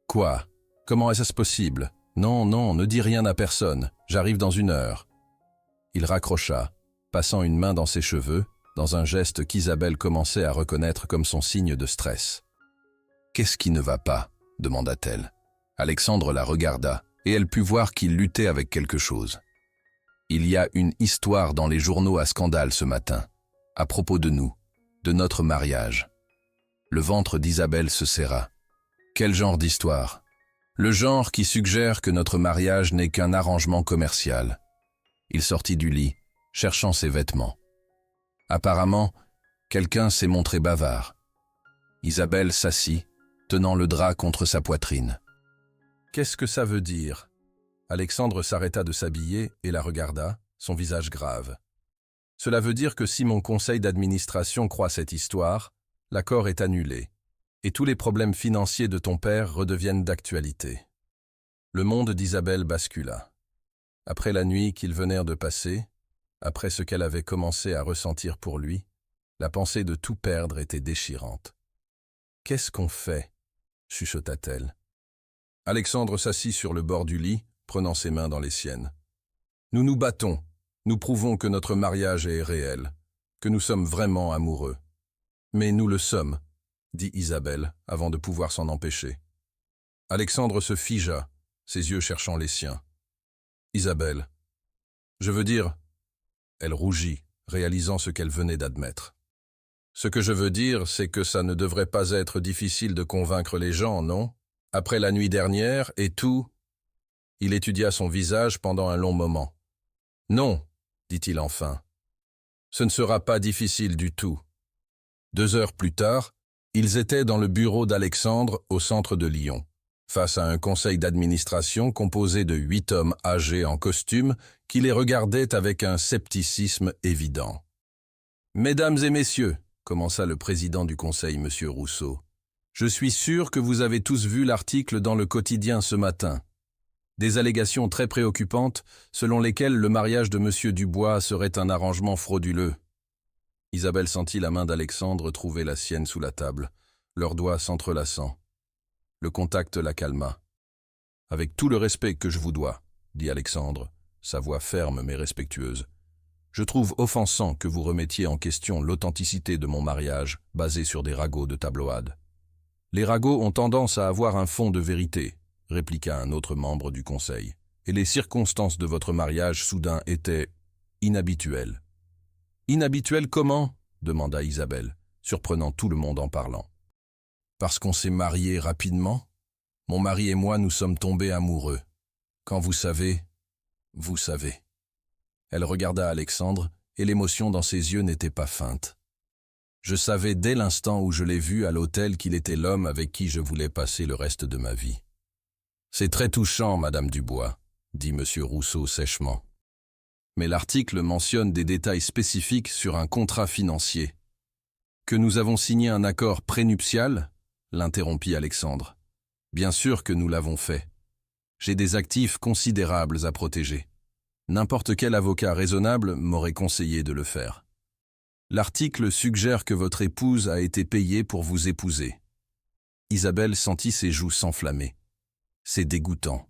Quoi ? Comment est-ce possible ? Non, non, ne dis rien à personne, j'arrive dans 1 heure. Il raccrocha, passant une main dans ses cheveux, dans un geste qu'Isabelle commençait à reconnaître comme son signe de stress. « Qu'est-ce qui ne va pas ?» demanda-t-elle. Alexandre la regarda, et elle put voir qu'il luttait avec quelque chose. « Il y a une histoire dans les journaux à scandale ce matin, à propos de nous, de notre mariage. » Le ventre d'Isabelle se serra. « Quel genre d'histoire ? » Le genre qui suggère que notre mariage n'est qu'un arrangement commercial. Il sortit du lit, cherchant ses vêtements. Apparemment, quelqu'un s'est montré bavard. Isabelle s'assit, tenant le drap contre sa poitrine. « Qu'est-ce que ça veut dire ?» Alexandre s'arrêta de s'habiller et la regarda, son visage grave. « Cela veut dire que si mon conseil d'administration croit cette histoire, l'accord est annulé, et tous les problèmes financiers de ton père redeviennent d'actualité. » Le monde d'Isabelle bascula. Après la nuit qu'ils venèrent de passer, après ce qu'elle avait commencé à ressentir pour lui, la pensée de tout perdre était déchirante. « Qu'est-ce qu'on fait ?» chuchota-t-elle. Alexandre s'assit sur le bord du lit, prenant ses mains dans les siennes. « Nous nous battons, nous prouvons que notre mariage est réel, que nous sommes vraiment amoureux. Mais nous le sommes, dit Isabelle, avant de pouvoir s'en empêcher. Alexandre se figea, ses yeux cherchant les siens. « Isabelle, je veux dire... » Elle rougit, réalisant ce qu'elle venait d'admettre. « Ce que je veux dire, c'est que ça ne devrait pas être difficile de convaincre les gens, non ? Après la nuit dernière et tout... » Il étudia son visage pendant un long moment. « Non, dit-il enfin. Ce ne sera pas difficile du tout. » 2 heures plus tard, ils étaient dans le bureau d'Alexandre au centre de Lyon, face à un conseil d'administration composé de 8 hommes âgés en costume qui les regardaient avec un scepticisme évident. « Mesdames et messieurs, » commença le président du conseil, M. Rousseau, « je suis sûr que vous avez tous vu l'article dans le quotidien ce matin. Des allégations très préoccupantes selon lesquelles le mariage de M. Dubois serait un arrangement frauduleux. » Isabelle sentit la main d'Alexandre trouver la sienne sous la table, leurs doigts s'entrelaçant. Le contact la calma. « Avec tout le respect que je vous dois, » dit Alexandre, sa voix ferme mais respectueuse, « je trouve offensant que vous remettiez en question l'authenticité de mon mariage basé sur des ragots de tabloïd. Les ragots ont tendance à avoir un fond de vérité, répliqua un autre membre du conseil, et les circonstances de votre mariage soudain étaient inhabituelles. Inhabituelles comment ? Demanda Isabelle, surprenant tout le monde en parlant. Parce qu'on s'est mariés rapidement ? Mon mari et moi nous sommes tombés amoureux. Quand vous savez, vous savez. Elle regarda Alexandre, et l'émotion dans ses yeux n'était pas feinte. Je savais dès l'instant où je l'ai vu à l'hôtel qu'il était l'homme avec qui je voulais passer le reste de ma vie. C'est très touchant, Madame Dubois, dit M. Rousseau sèchement. Mais l'article mentionne des détails spécifiques sur un contrat financier. Que nous avons signé un accord prénuptial ? L'interrompit Alexandre. Bien sûr que nous l'avons fait. J'ai des actifs considérables à protéger. N'importe quel avocat raisonnable m'aurait conseillé de le faire. L'article suggère que votre épouse a été payée pour vous épouser. Isabelle sentit ses joues s'enflammer. C'est dégoûtant.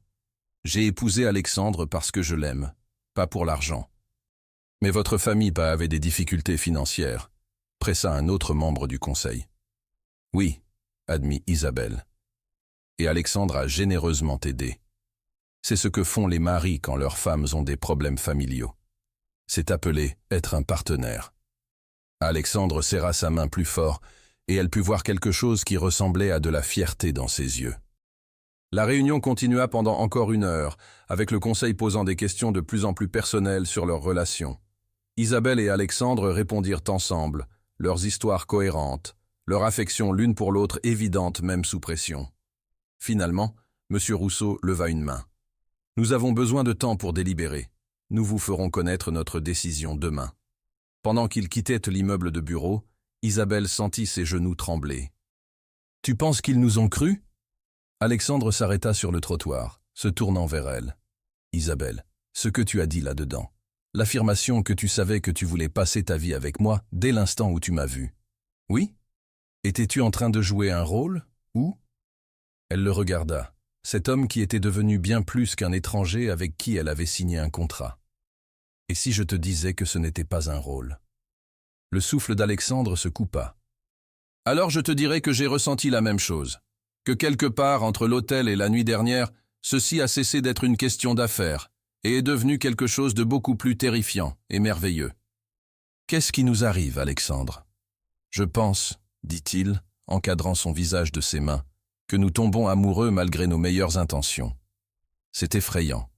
J'ai épousé Alexandre parce que je l'aime, pas pour l'argent. Mais votre famille avait des difficultés financières, pressa un autre membre du conseil. Oui, admit Isabelle. Et Alexandre a généreusement aidé. C'est ce que font les maris quand leurs femmes ont des problèmes familiaux. C'est appelé être un partenaire. Alexandre serra sa main plus fort et elle put voir quelque chose qui ressemblait à de la fierté dans ses yeux. La réunion continua pendant encore 1 heure, avec le conseil posant des questions de plus en plus personnelles sur leur relation. Isabelle et Alexandre répondirent ensemble, leurs histoires cohérentes, leur affection l'une pour l'autre évidente même sous pression. Finalement, M. Rousseau leva une main. « Nous avons besoin de temps pour délibérer. Nous vous ferons connaître notre décision demain. » Pendant qu'ils quittaient l'immeuble de bureau, Isabelle sentit ses genoux trembler. « Tu penses qu'ils nous ont crus ?» Alexandre s'arrêta sur le trottoir, se tournant vers elle. « Isabelle, ce que tu as dit là-dedans, l'affirmation que tu savais que tu voulais passer ta vie avec moi dès l'instant où tu m'as vu. Oui? Étais-tu en train de jouer un rôle, ou ?» Elle le regarda, cet homme qui était devenu bien plus qu'un étranger avec qui elle avait signé un contrat. « Et si je te disais que ce n'était pas un rôle ?» Le souffle d'Alexandre se coupa. « Alors je te dirais que j'ai ressenti la même chose, que quelque part entre l'hôtel et la nuit dernière, ceci a cessé d'être une question d'affaires et est devenu quelque chose de beaucoup plus terrifiant et merveilleux. Qu'est-ce qui nous arrive, Alexandre? Je pense, dit-il, encadrant son visage de ses mains, que nous tombons amoureux malgré nos meilleures intentions. C'est effrayant,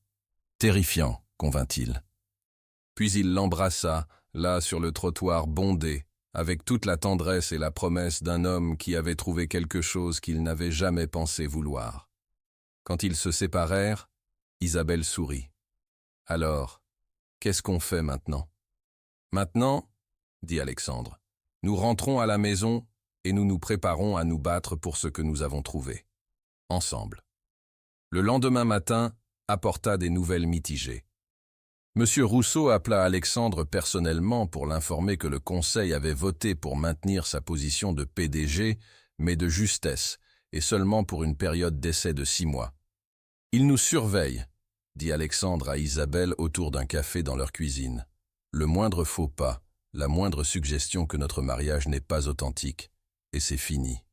terrifiant, convint-il. Puis il l'embrassa, là sur le trottoir bondé, avec toute la tendresse et la promesse d'un homme qui avait trouvé quelque chose qu'il n'avait jamais pensé vouloir. Quand ils se séparèrent, Isabelle sourit. « Alors, qu'est-ce qu'on fait maintenant ?»« Maintenant, dit Alexandre, nous rentrons à la maison et nous nous préparons à nous battre pour ce que nous avons trouvé. Ensemble. » Le lendemain matin apporta des nouvelles mitigées. Monsieur Rousseau appela Alexandre personnellement pour l'informer que le conseil avait voté pour maintenir sa position de PDG, mais de justesse, et seulement pour une période d'essai de 6 mois. « Il nous surveille, » dit Alexandre à Isabelle autour d'un café dans leur cuisine. « Le moindre faux pas, la moindre suggestion que notre mariage n'est pas authentique, et c'est fini. »«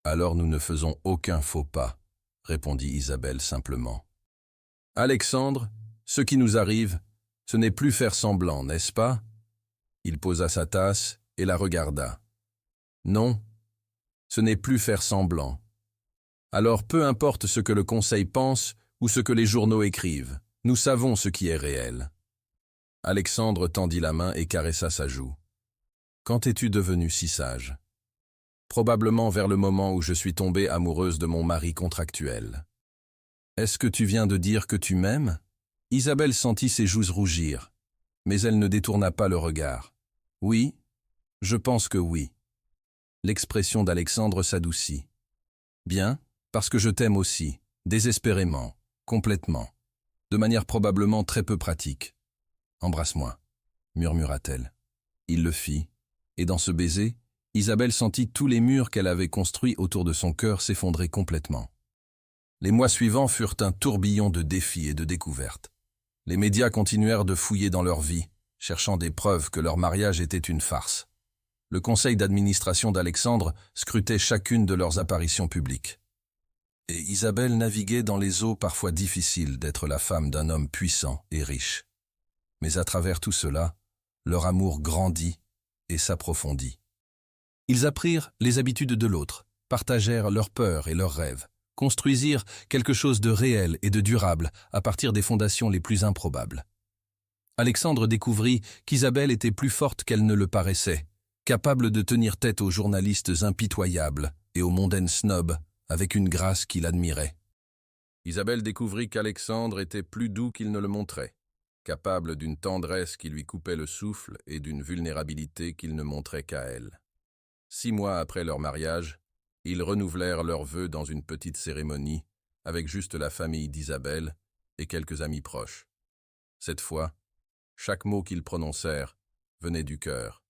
Alors nous ne faisons aucun faux pas, » répondit Isabelle simplement. « Alexandre, ce qui nous arrive, ce n'est plus faire semblant, n'est-ce pas ?» Il posa sa tasse et la regarda. « Non, ce n'est plus faire semblant. Alors peu importe ce que le conseil pense ou ce que les journaux écrivent, nous savons ce qui est réel. » Alexandre tendit la main et caressa sa joue. « Quand es-tu devenue si sage ? » Probablement vers le moment où je suis tombée amoureuse de mon mari contractuel. « Est-ce que tu viens de dire que tu m'aimes ?» Isabelle sentit ses joues rougir, mais elle ne détourna pas le regard. « Oui, je pense que oui. » L'expression d'Alexandre s'adoucit. « Bien, parce que je t'aime aussi, désespérément, complètement, de manière probablement très peu pratique. Embrasse-moi, murmura-t-elle. Il le fit, et dans ce baiser, Isabelle sentit tous les murs qu'elle avait construits autour de son cœur s'effondrer complètement. Les mois suivants furent un tourbillon de défis et de découvertes. Les médias continuèrent de fouiller dans leur vie, cherchant des preuves que leur mariage était une farce. Le conseil d'administration d'Alexandre scrutait chacune de leurs apparitions publiques. Et Isabelle naviguait dans les eaux parfois difficiles d'être la femme d'un homme puissant et riche. Mais à travers tout cela, leur amour grandit et s'approfondit. Ils apprirent les habitudes de l'autre, partagèrent leurs peurs et leurs rêves, construisirent quelque chose de réel et de durable à partir des fondations les plus improbables. Alexandre découvrit qu'Isabelle était plus forte qu'elle ne le paraissait, capable de tenir tête aux journalistes impitoyables et aux mondaines snobs avec une grâce qu'il admirait. Isabelle découvrit qu'Alexandre était plus doux qu'il ne le montrait, capable d'une tendresse qui lui coupait le souffle et d'une vulnérabilité qu'il ne montrait qu'à elle. 6 mois après leur mariage, ils renouvelèrent leurs vœux dans une petite cérémonie, avec juste la famille d'Isabelle et quelques amis proches. Cette fois, chaque mot qu'ils prononcèrent venait du cœur.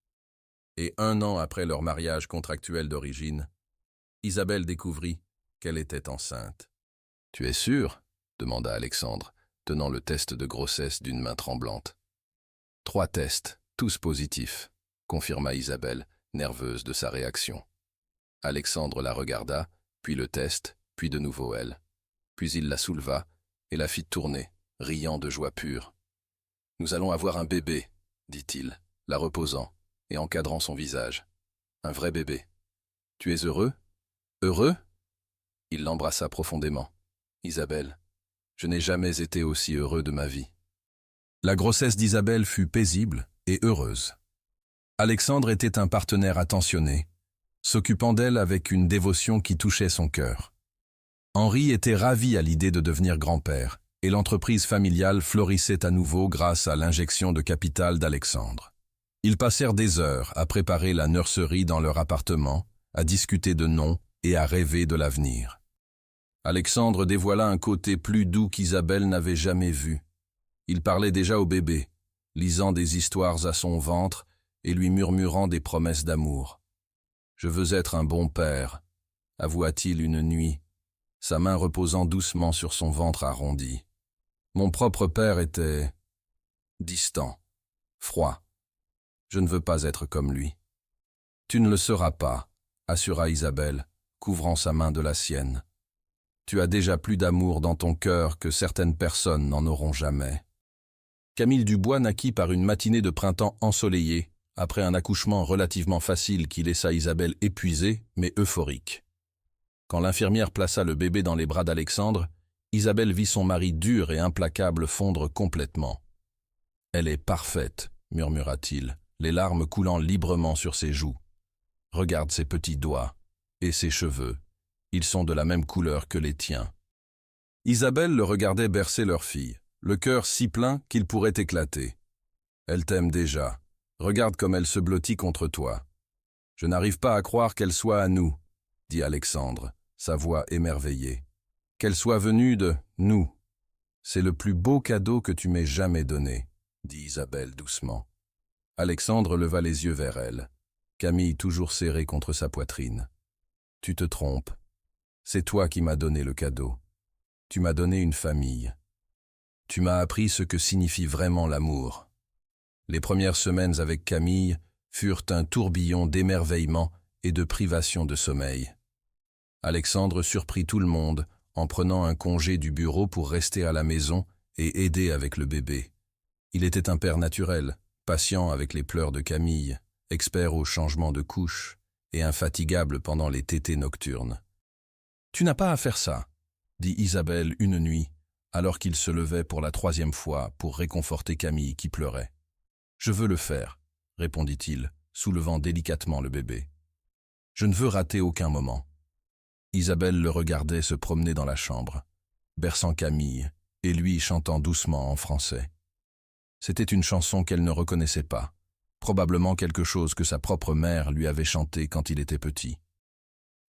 Et 1 an après leur mariage contractuel d'origine, Isabelle découvrit qu'elle était enceinte. « Tu es sûr ?» demanda Alexandre, tenant le test de grossesse d'une main tremblante. « 3 tests, tous positifs », confirma Isabelle, nerveuse de sa réaction. Alexandre la regarda, puis le test, puis de nouveau elle. Puis il la souleva et la fit tourner, riant de joie pure. « Nous allons avoir un bébé, » dit-il, la reposant et encadrant son visage. « Un vrai bébé. Tu es heureux ? Heureux ?» Il l'embrassa profondément. Isabelle, je n'ai jamais été aussi heureux de ma vie. » La grossesse d'Isabelle fut paisible et heureuse. Alexandre était un partenaire attentionné, s'occupant d'elle avec une dévotion qui touchait son cœur. Henri était ravi à l'idée de devenir grand-père, et l'entreprise familiale florissait à nouveau grâce à l'injection de capital d'Alexandre. Ils passèrent des heures à préparer la nurserie dans leur appartement, à discuter de noms et à rêver de l'avenir. Alexandre dévoila un côté plus doux qu'Isabelle n'avait jamais vu. Il parlait déjà au bébé, lisant des histoires à son ventre et lui murmurant des promesses d'amour. « Je veux être un bon père », avoua-t-il une nuit, sa main reposant doucement sur son ventre arrondi. Mon propre père était distant, froid. Je ne veux pas être comme lui. Tu ne le seras pas, assura Isabelle, couvrant sa main de la sienne. Tu as déjà plus d'amour dans ton cœur que certaines personnes n'en auront jamais. Camille Dubois naquit par une matinée de printemps ensoleillée, après un accouchement relativement facile qui laissa Isabelle épuisée, mais euphorique. Quand l'infirmière plaça le bébé dans les bras d'Alexandre, Isabelle vit son mari dur et implacable fondre complètement. « Elle est parfaite », murmura-t-il, les larmes coulant librement sur ses joues. « Regarde ses petits doigts et ses cheveux. Ils sont de la même couleur que les tiens. » Isabelle le regardait bercer leur fille, le cœur si plein qu'il pourrait éclater. « Elle t'aime déjà. Regarde comme elle se blottit contre toi. »« Je n'arrive pas à croire qu'elle soit à nous, » dit Alexandre, sa voix émerveillée. « Qu'elle soit venue de nous. C'est le plus beau cadeau que tu m'aies jamais donné, » dit Isabelle doucement. Alexandre leva les yeux vers elle, Camille toujours serrée contre sa poitrine. « Tu te trompes. C'est toi qui m'as donné le cadeau. Tu m'as donné une famille. Tu m'as appris ce que signifie vraiment l'amour. » Les premières semaines avec Camille furent un tourbillon d'émerveillement et de privation de sommeil. Alexandre surprit tout le monde en prenant un congé du bureau pour rester à la maison et aider avec le bébé. Il était un père naturel, patient avec les pleurs de Camille, expert au changement de couche et infatigable pendant les tétés nocturnes. « Tu n'as pas à faire ça, » dit Isabelle une nuit, alors qu'il se levait pour la 3e fois pour réconforter Camille qui pleurait. « Je veux le faire, » répondit-il, soulevant délicatement le bébé. « Je ne veux rater aucun moment. » Isabelle le regardait se promener dans la chambre, berçant Camille, et lui chantant doucement en français. C'était une chanson qu'elle ne reconnaissait pas, probablement quelque chose que sa propre mère lui avait chanté quand il était petit.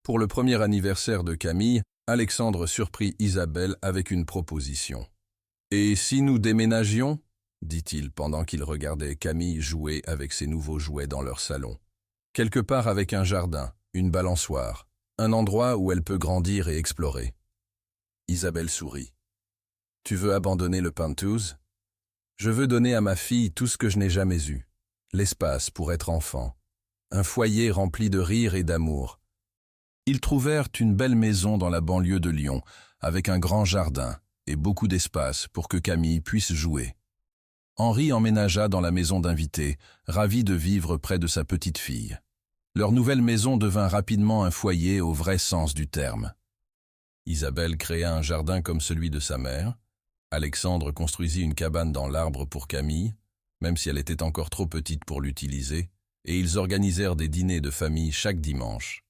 Pour le premier anniversaire de Camille, Alexandre surprit Isabelle avec une proposition. « Et si nous déménagions ?» dit-il pendant qu'il regardait Camille jouer avec ses nouveaux jouets dans leur salon. « Quelque part avec un jardin, une balançoire, un endroit où elle peut grandir et explorer. » Isabelle sourit. « Tu veux abandonner le penthouse ? Je veux donner à ma fille tout ce que je n'ai jamais eu, l'espace pour être enfant, un foyer rempli de rire et d'amour. » Ils trouvèrent une belle maison dans la banlieue de Lyon, avec un grand jardin et beaucoup d'espace pour que Camille puisse jouer. Henri emménagea dans la maison d'invités, ravi de vivre près de sa petite fille. Leur nouvelle maison devint rapidement un foyer au vrai sens du terme. Isabelle créa un jardin comme celui de sa mère. Alexandre construisit une cabane dans l'arbre pour Camille, même si elle était encore trop petite pour l'utiliser, et ils organisèrent des dîners de famille chaque dimanche.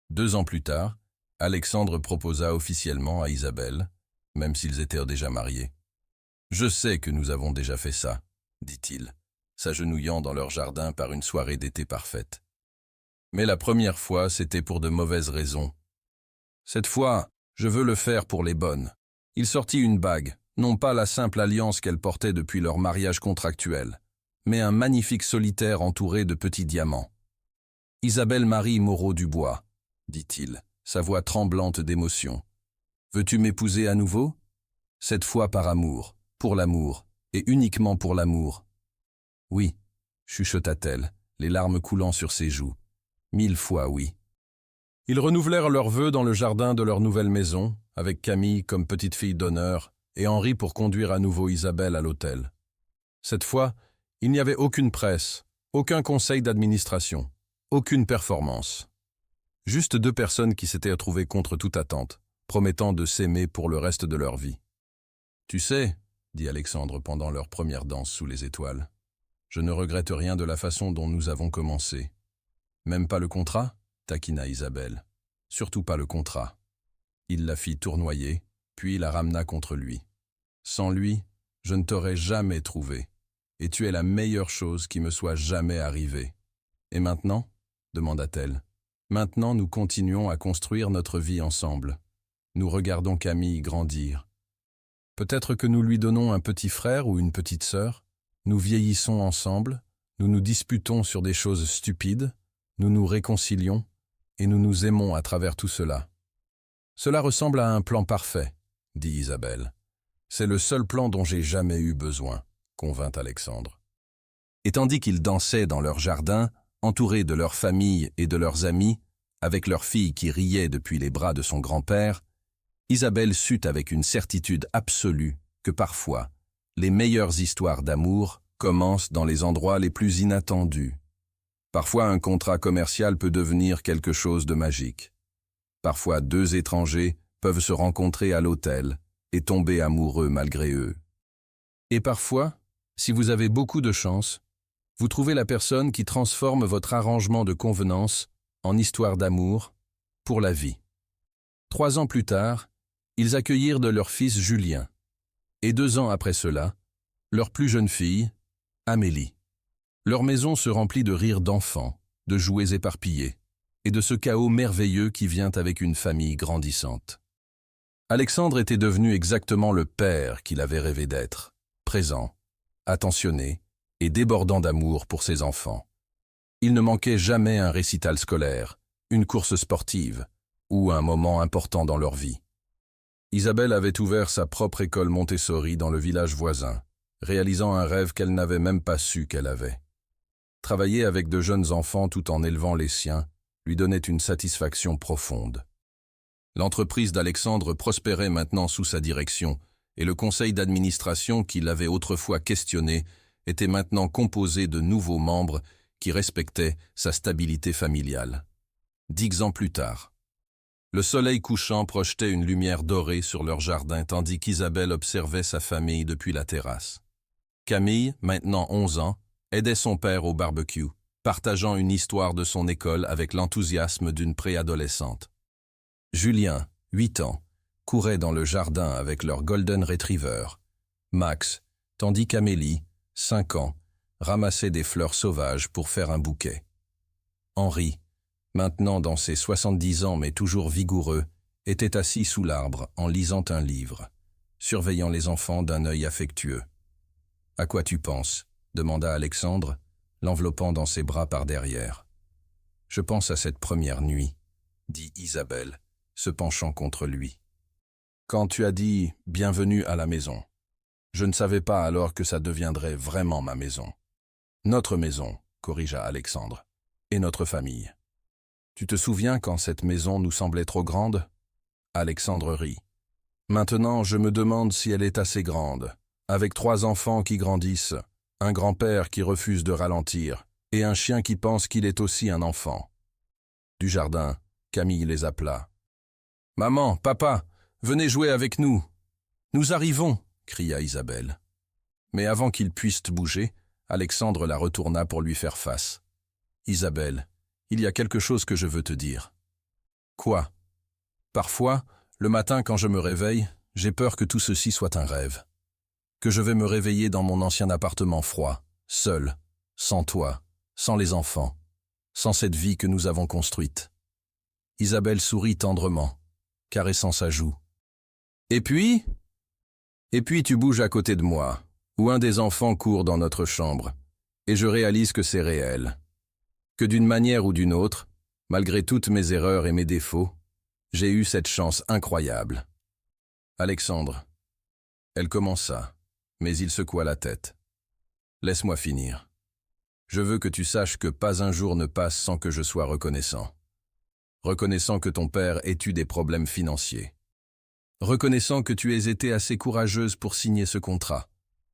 2 ans plus tard, Alexandre proposa officiellement à Isabelle, même s'ils étaient déjà mariés. « Je sais que nous avons déjà fait ça, » dit-il, s'agenouillant dans leur jardin par une soirée d'été parfaite. Mais la première fois, c'était pour de mauvaises raisons. Cette fois, je veux le faire pour les bonnes. Il sortit une bague, non pas la simple alliance qu'elle portait depuis leur mariage contractuel, mais un magnifique solitaire entouré de petits diamants. « Isabelle Marie Moreau Dubois, » dit-il, sa voix tremblante d'émotion. « Veux-tu m'épouser à nouveau ? Cette fois par amour, pour l'amour, et uniquement pour l'amour. »« Oui, » chuchota-t-elle, les larmes coulant sur ses joues. « 1000 fois oui. » Ils renouvelèrent leurs vœux dans le jardin de leur nouvelle maison, avec Camille comme petite fille d'honneur et Henri pour conduire à nouveau Isabelle à l'hôtel. Cette fois, il n'y avait aucune presse, aucun conseil d'administration, aucune performance. Juste 2 personnes qui s'étaient retrouvées contre toute attente, promettant de s'aimer pour le reste de leur vie. « Tu sais, » dit Alexandre pendant leur première danse sous les étoiles, « je ne regrette rien de la façon dont nous avons commencé. »« Même pas le contrat ?» taquina Isabelle. « Surtout pas le contrat. » Il la fit tournoyer, puis la ramena contre lui. « Sans lui, je ne t'aurais jamais trouvé, et tu es la meilleure chose qui me soit jamais arrivée. »« Et maintenant ?» demanda-t-elle. « Maintenant, nous continuons à construire notre vie ensemble. Nous regardons Camille grandir. Peut-être que nous lui donnons un petit frère ou une petite sœur. Nous vieillissons ensemble, nous nous disputons sur des choses stupides, nous nous réconcilions, et nous nous aimons à travers tout cela. » « Cela ressemble à un plan parfait, » dit Isabelle. « C'est le seul plan dont j'ai jamais eu besoin, » convint Alexandre. Et tandis qu'ils dansaient dans leur jardin, entourés de leur famille et de leurs amis, avec leur fille qui riait depuis les bras de son grand-père, Isabelle sut avec une certitude absolue que parfois, les meilleures histoires d'amour commencent dans les endroits les plus inattendus. Parfois, un contrat commercial peut devenir quelque chose de magique. Parfois, deux étrangers peuvent se rencontrer à l'hôtel et tomber amoureux malgré eux. Et parfois, si vous avez beaucoup de chance, vous trouvez la personne qui transforme votre arrangement de convenance en histoire d'amour pour la vie. 3 ans plus tard, ils accueillirent de leur fils Julien, et 2 ans après cela, leur plus jeune fille, Amélie. Leur maison se remplit de rires d'enfants, de jouets éparpillés, et de ce chaos merveilleux qui vient avec une famille grandissante. Alexandre était devenu exactement le père qu'il avait rêvé d'être, présent, attentionné et débordant d'amour pour ses enfants. Il ne manquait jamais un récital scolaire, une course sportive ou un moment important dans leur vie. Isabelle avait ouvert sa propre école Montessori dans le village voisin, réalisant un rêve qu'elle n'avait même pas su qu'elle avait. Travailler avec de jeunes enfants tout en élevant les siens lui donnait une satisfaction profonde. L'entreprise d'Alexandre prospérait maintenant sous sa direction, et le conseil d'administration qui l'avait autrefois questionné était maintenant composé de nouveaux membres qui respectaient sa stabilité familiale. 10 ans plus tard, le soleil couchant projetait une lumière dorée sur leur jardin tandis qu'Isabelle observait sa famille depuis la terrasse. Camille, maintenant 11 ans, aidait son père au barbecue, partageant une histoire de son école avec l'enthousiasme d'une préadolescente. Julien, 8 ans, courait dans le jardin avec leur Golden Retriever. Max, tandis qu'Amélie, 5 ans, ramassait des fleurs sauvages pour faire un bouquet. Henri, maintenant dans ses 70 ans mais toujours vigoureux, était assis sous l'arbre en lisant un livre, surveillant les enfants d'un œil affectueux. « À quoi tu penses ?» demanda Alexandre, l'enveloppant dans ses bras par derrière. « Je pense à cette première nuit, » dit Isabelle, se penchant contre lui. « Quand tu as dit « bienvenue à la maison », je ne savais pas alors que ça deviendrait vraiment ma maison. Notre maison, corrigea Alexandre, et notre famille. Tu te souviens quand cette maison nous semblait trop grande ? Alexandre rit. Maintenant, je me demande si elle est assez grande, avec 3 enfants qui grandissent, un grand-père qui refuse de ralentir, et un chien qui pense qu'il est aussi un enfant. Du jardin, Camille les appela. « Maman, papa, venez jouer avec nous. Nous arrivons !» cria Isabelle. Mais avant qu'ils puissent bouger, Alexandre la retourna pour lui faire face. « Isabelle, il y a quelque chose que je veux te dire. »« Quoi ? » ?»« Parfois, le matin quand je me réveille, j'ai peur que tout ceci soit un rêve. Que je vais me réveiller dans mon ancien appartement froid, seul, sans toi, sans les enfants, sans cette vie que nous avons construite. » Isabelle sourit tendrement, caressant sa joue. « Et puis tu bouges à côté de moi, où un des enfants court dans notre chambre, et je réalise que c'est réel. Que d'une manière ou d'une autre, malgré toutes mes erreurs et mes défauts, j'ai eu cette chance incroyable. » Alexandre. Elle commença, mais il secoua la tête. « Laisse-moi finir. Je veux que tu saches que pas un jour ne passe sans que je sois reconnaissant. Reconnaissant que ton père ait eu des problèmes financiers. Reconnaissant que tu aies été assez courageuse pour signer ce contrat.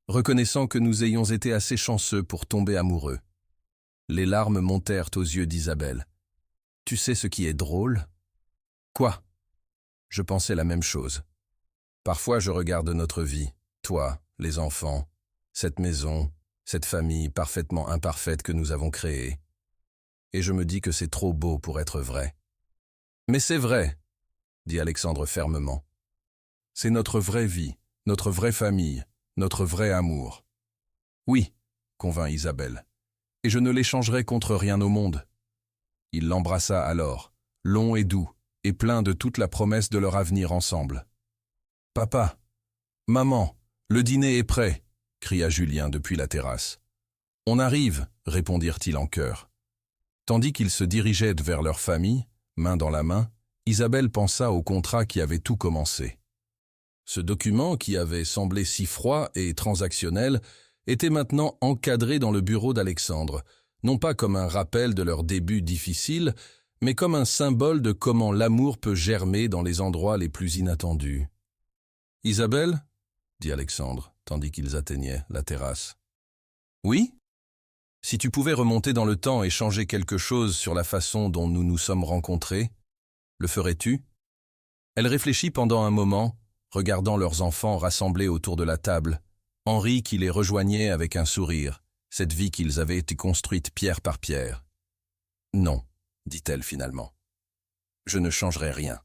Reconnaissant que nous ayons été assez chanceux pour tomber amoureux. » Les larmes montèrent aux yeux d'Isabelle. « Tu sais ce qui est drôle ? » « Quoi ? » Je pensais la même chose. Parfois je regarde notre vie, toi, les enfants, cette maison, cette famille parfaitement imparfaite que nous avons créée. Et je me dis que c'est trop beau pour être vrai. Mais c'est vrai, dit Alexandre fermement. C'est notre vraie vie, notre vraie famille, notre vrai amour. Oui, convint Isabelle, et je ne l'échangerai contre rien au monde. Il l'embrassa alors, long et doux, et plein de toute la promesse de leur avenir ensemble. « Papa, maman, le dîner est prêt !» cria Julien depuis la terrasse. « On arrive !» répondirent-ils en chœur. Tandis qu'ils se dirigeaient vers leur famille, main dans la main, Isabelle pensa au contrat qui avait tout commencé. Ce document, qui avait semblé si froid et transactionnel, était maintenant encadré dans le bureau d'Alexandre, non pas comme un rappel de leur début difficile, mais comme un symbole de comment l'amour peut germer dans les endroits les plus inattendus. « Isabelle ?» dit Alexandre, tandis qu'ils atteignaient la terrasse. « Oui ? Si tu pouvais remonter dans le temps et changer quelque chose sur la façon dont nous nous sommes rencontrés, le ferais-tu » Elle réfléchit pendant un moment, regardant leurs enfants rassemblés autour de la table, Henri qui les rejoignait avec un sourire, cette vie qu'ils avaient été construite pierre par pierre. « Non, dit-elle finalement. Je ne changerai rien.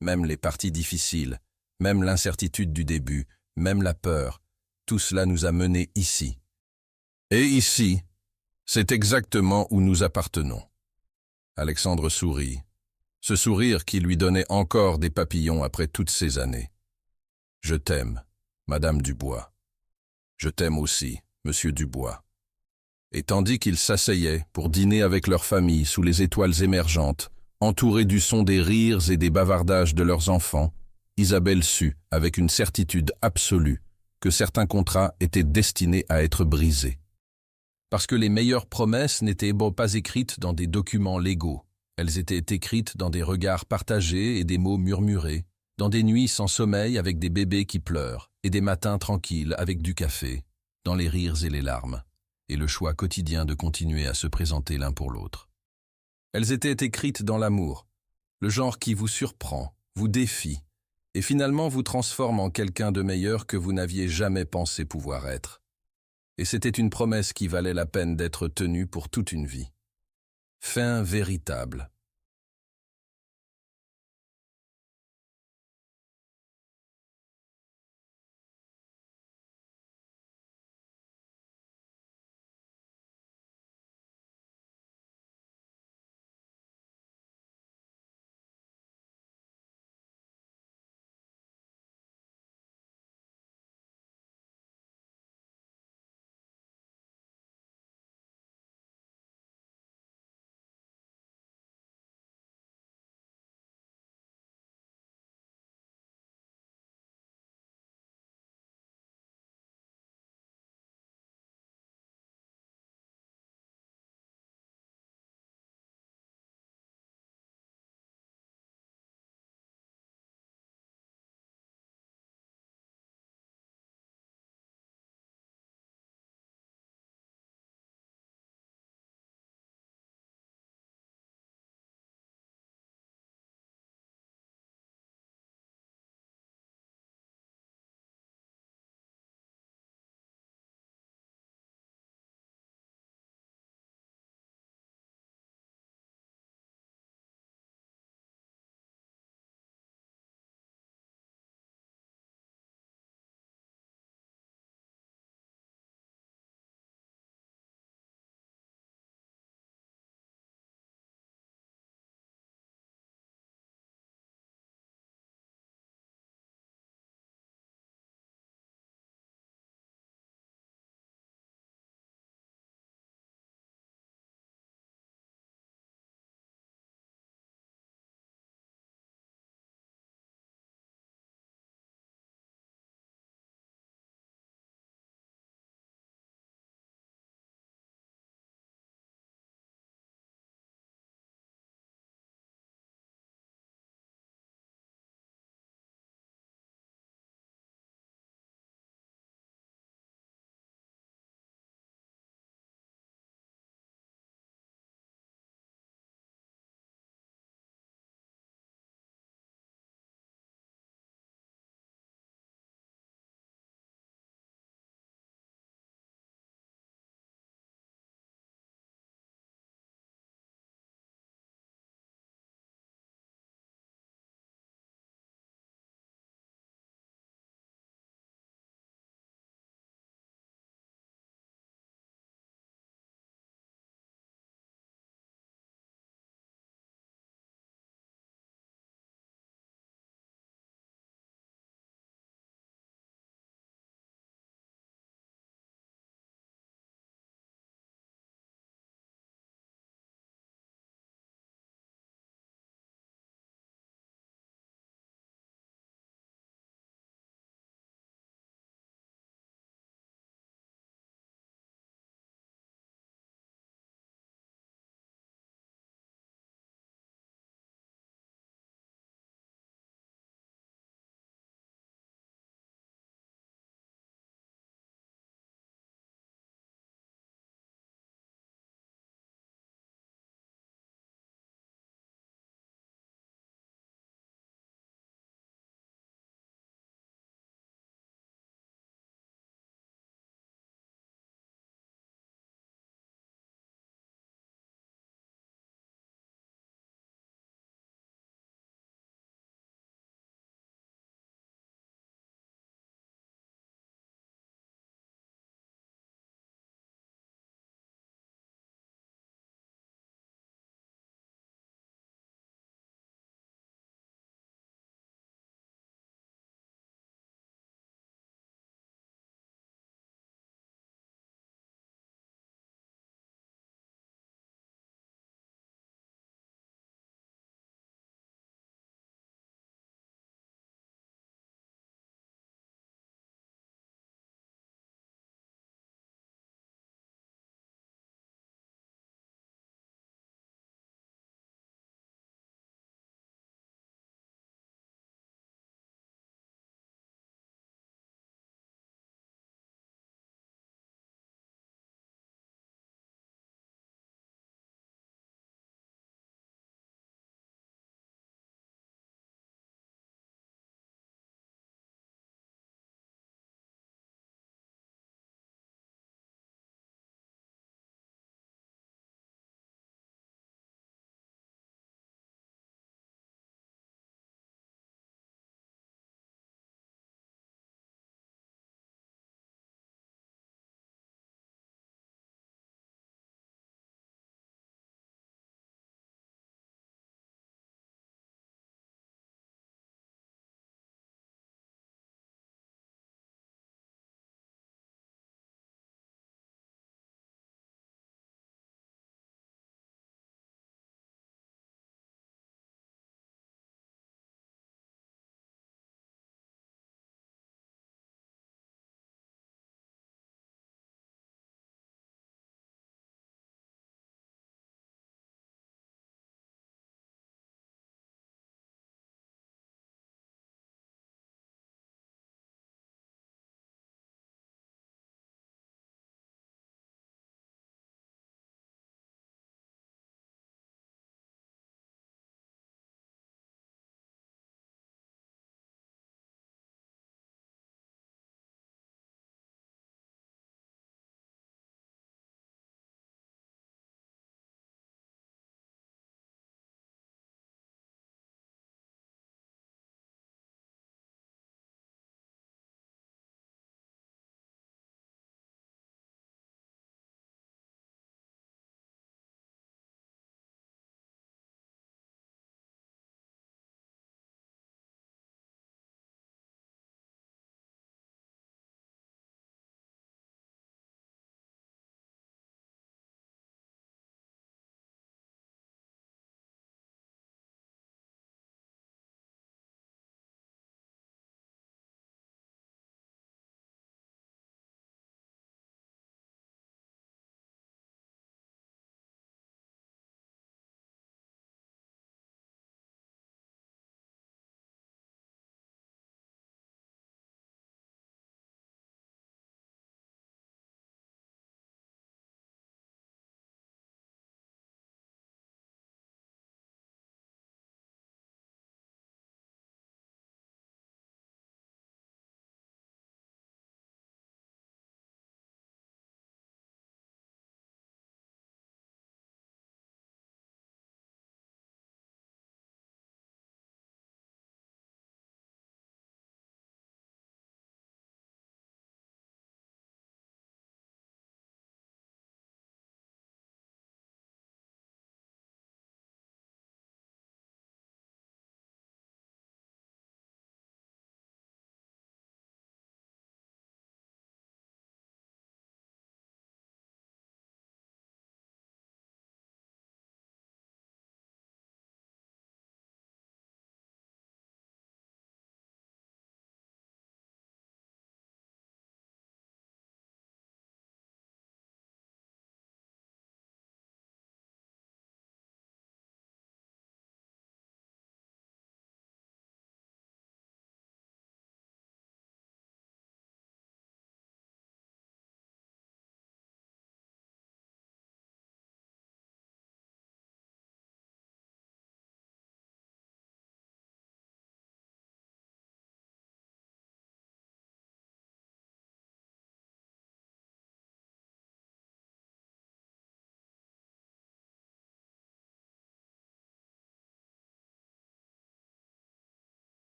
Même les parties difficiles, même l'incertitude du début, même la peur, tout cela nous a menés ici. Et ici, c'est exactement où nous appartenons. » Alexandre sourit, ce sourire qui lui donnait encore des papillons après toutes ces années. « Je t'aime, Madame Dubois. Je t'aime aussi, Monsieur Dubois. » Et tandis qu'ils s'asseyaient pour dîner avec leur famille sous les étoiles émergentes, entourés du son des rires et des bavardages de leurs enfants, Isabelle sut, avec une certitude absolue, que certains contrats étaient destinés à être brisés. Parce que les meilleures promesses n'étaient pas écrites dans des documents légaux. Elles étaient écrites dans des regards partagés et des mots murmurés, dans des nuits sans sommeil avec des bébés qui pleurent, et des matins tranquilles avec du café, dans les rires et les larmes, et le choix quotidien de continuer à se présenter l'un pour l'autre. Elles étaient écrites dans l'amour, le genre qui vous surprend, vous défie, et finalement vous transforme en quelqu'un de meilleur que vous n'aviez jamais pensé pouvoir être. Et c'était une promesse qui valait la peine d'être tenue pour toute une vie. Fin véritable.